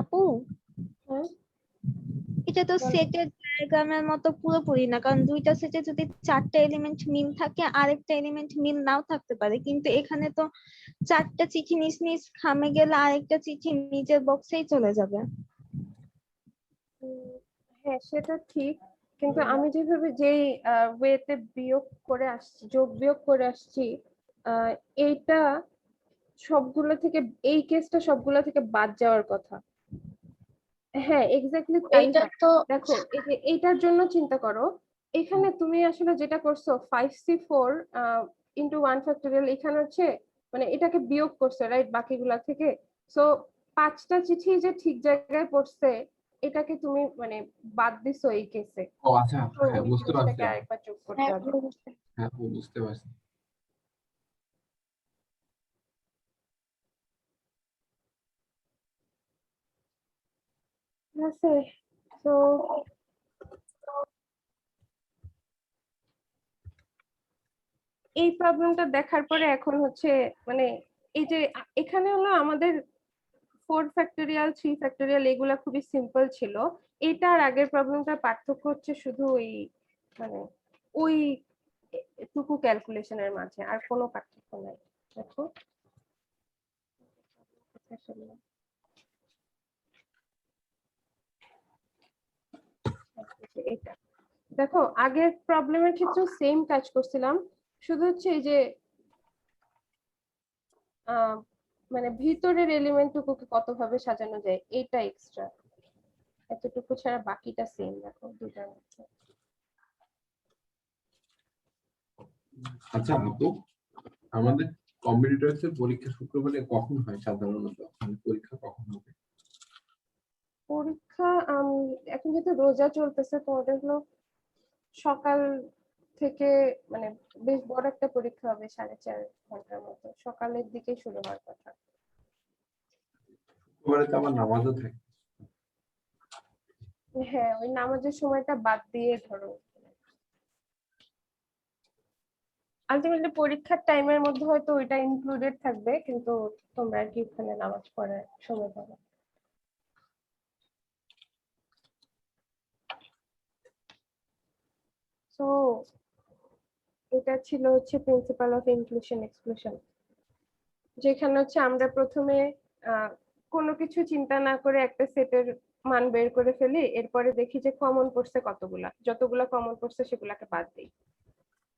আপু এটা তো সেটের ডায়াগ্রামের মতো পুরোপুরি না, কারণ দুইটা সেটে যদি 4টা এলিমেন্ট মিল থাকে আরেকটা এলিমেন্ট মিল নাও থাকতে পারে, কিন্তু এখানে তো 4টা চিঠি নিজ নিজ খামে গেলে আরেকটা চিঠি নিজের বক্সেই চলে যাবে। হ্যাঁ সেটা ঠিক, কিন্তু আমি যেভাবে যেই ওয়েতে বিয়োগ করে আসছি, যোগ বিয়োগ করে আসছি, এইটা সবগুলো থেকে, এই কেসটা সবগুলো থেকে বাদ যাওয়ার কথা। হ্যাঁ এক্স্যাক্টলি তাই এইটা হয়। তো দেখো এই যে এইটার জন্য চিন্তা করো, এখানে তুমি আসলে যেটা করছো 5C4 ইন্টু 1 ফ্যাক্টোরিয়াল, এখানে হচ্ছে মানে এটাকে বিয়োগ করছে, রাইট, বাকিগুলা থেকে। সো 5টা চিঠি যে ঠিক জায়গায় পড়ছে এটাকে তুমি মানে বাদ দিছো এই কেসে। ও আচ্ছা, তো হ্যাঁ ওই বুঝতে পারছি। জিনিসটাকে আরেকবার যোগ করতে হবে। হ্যাঁ আপু বুঝতে পারছি। ঠিক আছে, তো এই প্রবলেমটা দেখার পরে এখন হচ্ছে মানে এই যে এখানে হলো আমাদের 4 ফ্যাক্টোরিয়াল 3 ফ্যাক্টোরিয়াল এগুলা খুবই সিম্পল ছিল। এটার আগের প্রবলেমটার পার্থক্য হচ্ছে শুধু ওই মানে ওই টুকু ক্যালকুলেশনের মাঝে, আর কোনো পার্থক্য নাই। দেখো এটা, দেখো আগের প্রবলেমের ক্ষেত্রেও সেম কাজ করছিলাম, শুধু হচ্ছে এই যে মানে ভিতরের এলিমেন্টটুকুকে কত ভাবে সাজানো যায় এটা এক্সট্রা, এতটুকু ছাড়া বাকিটা সেম দেখো দুটার মধ্যে। আচ্ছা আপু, আমাদের কম্পিউটার পরীক্ষা শুক্রবারে কখন হয় সাধারণত, মানে পরীক্ষা কখন হবে? পরীক্ষা এখন যেহেতু রোজা চলতেছে তোমাদের হলো সকাল থেকে, মানে বেশ বড় একটা পরীক্ষা হবে 4.5 ঘন্টার মতো, সকালের দিকে শুরু হওয়ার কথা। শুক্রবারে তো আমার নামাজও থাকে। হ্যাঁ, ওই নামাজের সময়টা বাদ দিয়ে ধরো আলটিমেটলি পরীক্ষার টাইমের মধ্যে হয়তো ওইটা ইনক্লুডেড থাকবে, কিন্তু তোমরা আর কি ওখানে নামাজ পড়ার সময় পাবে। সো এটা ছিল হচ্ছে প্রিন্সিপাল অফ ইনক্লুশন এক্সক্লুশন, যেখানে হচ্ছে আমরা প্রথমে কোনো কিছু চিন্তা না করে একটা সেটের মান বের করে ফেলি, এরপরে দেখি যে কমন পড়ছে কতগুলা, যতগুলা কমন পড়ছে সেগুলাকে বাদ দিই,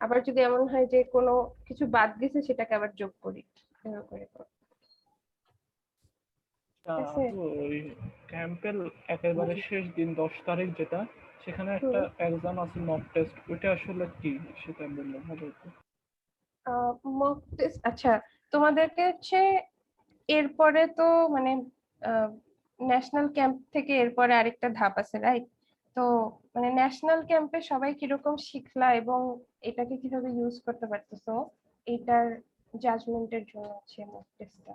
আবার যদি এমন হয় যে কোনো কিছু বাদ গেছে সেটাকে আবার যোগ করি, এভাবে করে করো। ঠিক আছে? আপু ওই ক্যাম্পের একেবারে শেষ দিন 10 তারিখ যেটা, সেখানে একটা এক্সাম আছে মক টেস্ট, ওইটা আসলে কি সেটা বললে ভালো হতো। মক টেস্ট, আচ্ছা তোমাদেরকে হচ্ছে এরপরে তো মানে ন্যাশনাল ক্যাম্প থেকে এরপরে আরেকটা ধাপ আছে, রাইট? তো মানে ন্যাশনাল ক্যাম্পে সবাই কিরকম শিখলা এবং এটাকে কিভাবে ইউজ করতে পারতেছো, এটার জাজমেন্টের জন্য হচ্ছে মক টেস্টটা,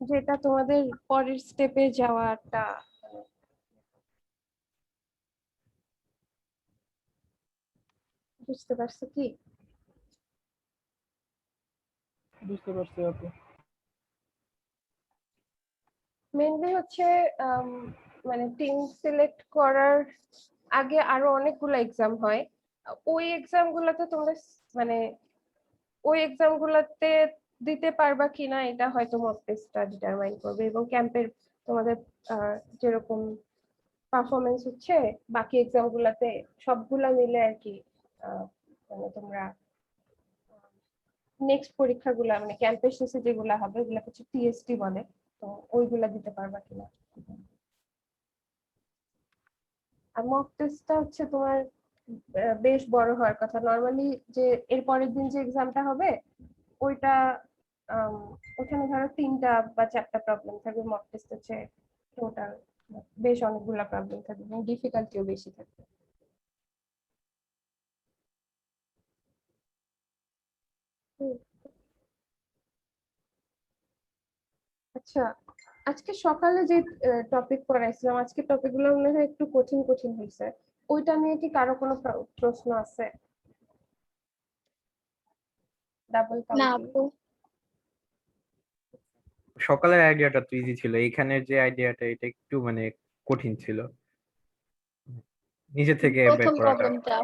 যেটা তোমাদের পরের স্টেপে যাওয়াটা বুঝতে পারছো কি? বুঝতে পারছি আপু। মেইনলি হচ্ছে মানে টিম সিলেক্ট করার আগে আরো অনেকগুলো এক্সাম হয়, ওই এক্সাম গুলাতে তোমরা মানে ওই এক্সাম গুলাতে দিতে পারবা কিনা এটা হয়তো মক টেস্টটা ডিটারমাইন করবে, এবং ক্যাম্পের তোমাদের যেরকম পারফরমেন্স হচ্ছে বাকি এক্সাম গুলাতে সবগুলা মিলে আর কি, মানে তোমরা নেক্সট পরীক্ষাগুলা মানে ক্যাম্পের শেষে যেগুলা হবে ওগুলা হচ্ছে টিএসটি বলে, তো ওইগুলা দিতে পারবা কিনা। আর মক টেস্টটা হচ্ছে তোমার বেশ বড় হওয়ার কথা, নরমালি যে এর পরের দিন যে এক্সামটা হবে ওইটা ওখানে ধরো 3টা বা 4টা প্রবলেম থাকবে, মক টেস্ট হচ্ছে টোটাল বেশ অনেকগুলা প্রবলেম থাকবে এবং ডিফিকাল্টিও বেশি থাকবে। আচ্ছা, আজকে সকালে যে টপিক পড়াইছিলাম, আজকে টপিকগুলো মনে হয় একটু কঠিন কঠিন হয়েছে, ওইটা নিয়ে কি কারো কোনো প্রশ্ন আছে? ডাবল না কাউন্টিং। আপু, সকালের আইডিয়াটা তো ইজি ছিল, এইখানের যে আইডিয়াটা এটা একটু মানে কঠিন ছিল নিজে থেকে বের প্রথম করাটা। প্রবলেমটা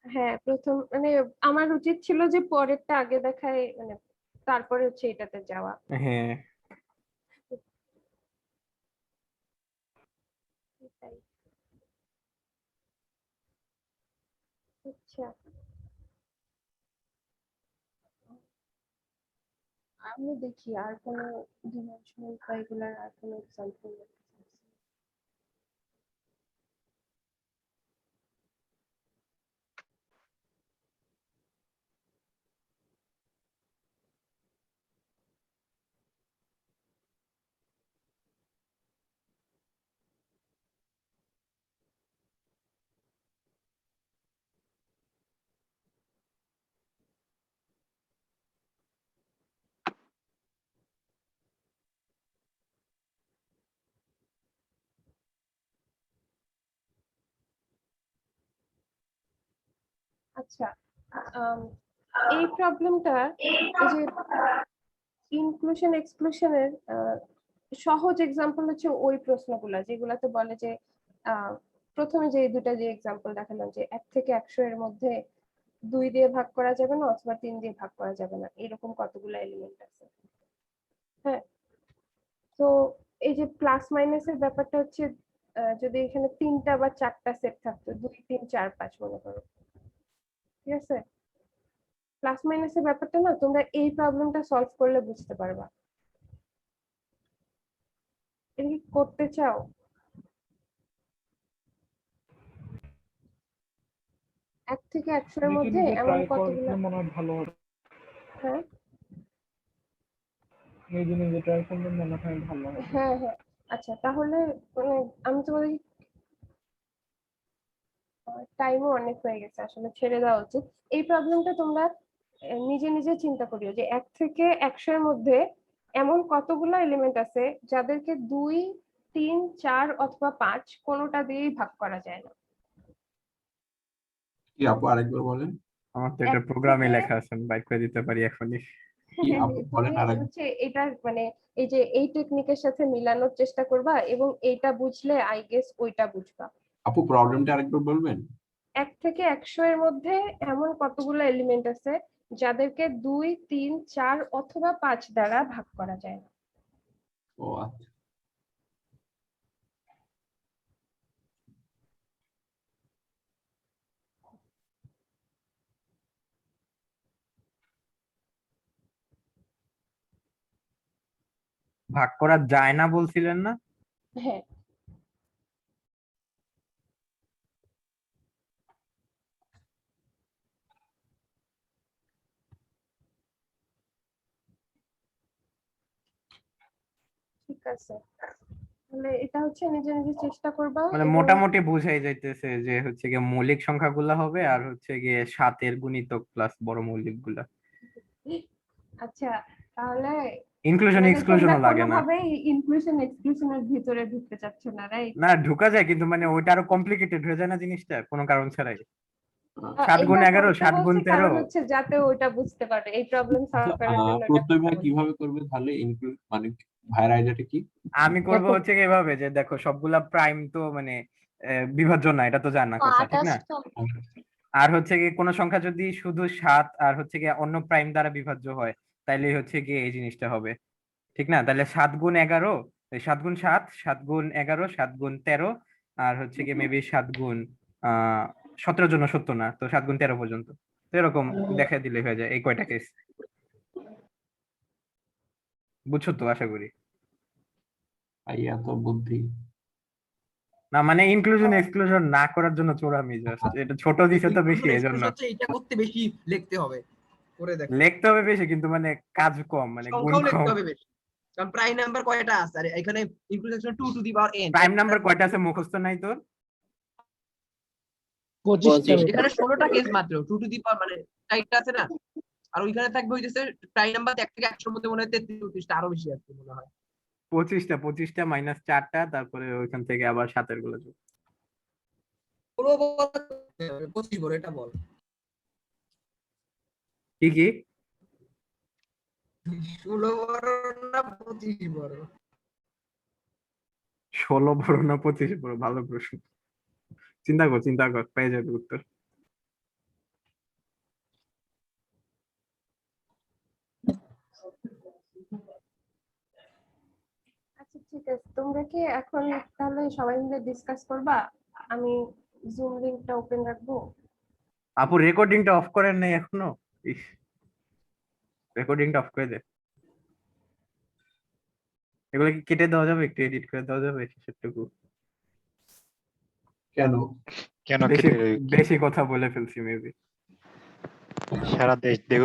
হ্যাঁ, প্রথম মানে আমার উচিত ছিল যে পরেরটা আগে দেখায়, মানে তারপরে হচ্ছে এটাতে যাওয়া। হ্যাঁ, এটাই। আচ্ছা, আমি দেখি আর কোনো ডিমেনশনাল বা এগুলার আর কোনো এক্সাম্পল। আচ্ছা, এই প্রবলেমটা এই যে ইনক্লুশন এক্সক্লুশনের সহজ এক্সাম্পল হচ্ছে ওই প্রশ্নগুলা যেগুলাতে বলে যে প্রথমে যে দুটা যে এক্সাম্পল দেখালাম যে 1 থেকে 100 এর মধ্যে 2 দিয়ে ভাগ করা যাবে না অথবা 3 দিয়ে ভাগ করা যাবে না, এরকম কতগুলো এলিমেন্ট আছে। হ্যাঁ, তো এই যে প্লাস মাইনাসের ব্যাপারটা হচ্ছে যদি এখানে 3টা বা 4টা সেট থাকতো, 2 3 4 5 মনে করো, ঠিক আছে? প্লাস মাইনাসের ব্যাপারটা না তোমরা এই প্রবলেমটা সলভ করলে বুঝতে পারবা। এটা কি করতে চাও? এক থেকে 100 এর নিজে মধ্যে নিজে এমন ট্রাই কতগুলো, করলে মনে হয় ভালো হবে। হ্যাঁ নিজে নিজে ট্রাই করলে মনে হয় ভালো হবে। হ্যাঁ হ্যাঁ আচ্ছা তাহলে মানে আমি তোমাদের টাইমও অনেক হয়ে গেছে, আসলে ছেড়ে দেওয়া উচিত। এই প্রবলেমটা তোমরা নিজে নিজে চিন্তা করিও যে 1 থেকে 100 এর মধ্যে এমন কতগুলো এলিমেন্ট আছে যাদেরকে 2, 3, 4 অথবা 5 কোনোটা দিয়েই ভাগ করা যায় না। কি আপু আরেকবার বলেন? আমার তো এটা এক প্রোগ্রামে থেকে- লেখা আছে, আমি বাইর করে দিতে পারি এখনই। কি আপু বলেন তুমি আরেক হচ্ছে এটা মানে এই যে এই টেকনিকের সাথে মিলানোর চেষ্টা করবা এবং এইটা বুঝলে আই গেস ওইটা বুঝবা। আপু প্রবলেমটা আরেকবার বলবেন? 1 থেকে 100 এর মধ্যে এমন কতগুলো এলিমেন্ট আছে যাদেরকে 2, 3, 4 অথবা 5 দ্বারা ভাগ করা যায় না। ও আচ্ছা। ভাগ করা যায় না বলছিলেন না? হ্যাঁ ঠিক আছে, তাহলে এটা হচ্ছে নিজে নিজে চেষ্টা করবা মানে এবং মোটামুটি বুঝাই যাইতেছে যে হচ্ছে গিয়ে মৌলিক সংখ্যাগুলা হবে আর হচ্ছে গিয়ে 7 এর গুণিতক প্লাস বড় মৌলিক গুলা। আচ্ছা তাহলে ইনক্লুশন মানে এক্সক্লুশনও তোমরা লাগে না। কোনোভাবেই ইনক্লুশন এক্সক্লুশনের ভিতরে ঢুকতে চাচ্ছ না, রাইট? না ঢুকা যায়, কিন্তু মানে ওইটা আরো কমপ্লিকেটেড হয়ে যায় না জিনিসটা কোনো কারণ ছাড়াই। 7 গুণ এটা 11, করতে 7 গুণ বলছি 13। কারণ হচ্ছে যাতে ওইটা বুঝতে পারে, এই প্রবলেম সলভ করার জন্য এটা প্রত্যয় ভাই করতে বলছি। কিভাবে করবে তাহলে ইনক্লুড মানে ভাইয়ের আইডিয়াটা কি? আমি করব হচ্ছে গিয়ে এভাবে যে দেখো সবগুলা প্রাইম তো মানে বিভাজ্য না, এটা তো জানা কথা, ঠিক না? 28টা আর হচ্ছে গিয়ে কোনো সংখ্যা যদি শুধু 7 আর হচ্ছে গিয়ে অন্য প্রাইম দ্বারা বিভাজ্য হয় তাইলে হচ্ছে গিয়ে এই জিনিসটা হবে, ঠিক না? তাহলে 7 গুণ 11, 7 গুণ 7, 7 গুণ 11, 7 গুণ 13, আর হচ্ছে গিয়ে মেবি 7 গুণ 17 জন্য সত্য না, তো 7 গুণ 13 পর্যন্ত। তো এরকম দেখা দিলে হয়ে যায় এই কয়টা কেস। বুঝছো তো আশা করি। ভাই এত বুদ্ধি। না মানে ইনক্লুশন এক্সক্লুশন না করার জন্য চোরামি, জাস্ট এটা ছোট দিছে তো বেশি এজন্য। এটা করতে বেশি লিখতে হবে, করে দেখো লিখতে হবে বেশি কিন্তু মানে কাজ কম, মানে গুণ সংখ্যাও লিখতে কম। হবে বেশি, কারণ প্রাইম নাম্বার কয়টা আছে আর এখানে inclusion 2 to the power n, prime number কয়টা আছে মুখস্থ নাই তোর? 25টা এখানে 16টা কেস মাত্র 2 টু দি পাওয়ার মানে 4টা আছে না, আর ওইখানে থাকবে হইতেছে প্রাইম নাম্বার 1 থেকে 100 এর মধ্যে মনে হয় 33 34টা আরো বেশি আছে মনে হয়। 25টা মাইনাস 4টা, তারপরে ওইখান থেকে আবার 7 গুলো যোগ। পুরো 25 বড়, এটা বল কি কি 16 বড় না 25 বড়? 16 বড় না 25 বড়? ভালো প্রশ্ন, চিন্তা কর পেয়ে যাবে উত্তর। আচ্ছা ঠিক আছে, তোমরা কি এখন তাহলে সবাই মিলে ডিসকাস করবা? আমি জুম লিংকটা ওপেন রাখবো। আপু রেকর্ডিংটা অফ করেন নাই এখনো? ইস, রেকর্ডিংটা অফ করে দে। এগুলো কি কেটে দেওয়া যাবে, একটু এডিট করে দেওয়া যাবে শেষেরটুকু? কেন? কেন বেশি কেটে বেশি কথা বলে ফেলছি মেবি। সারা দেশ দেখুক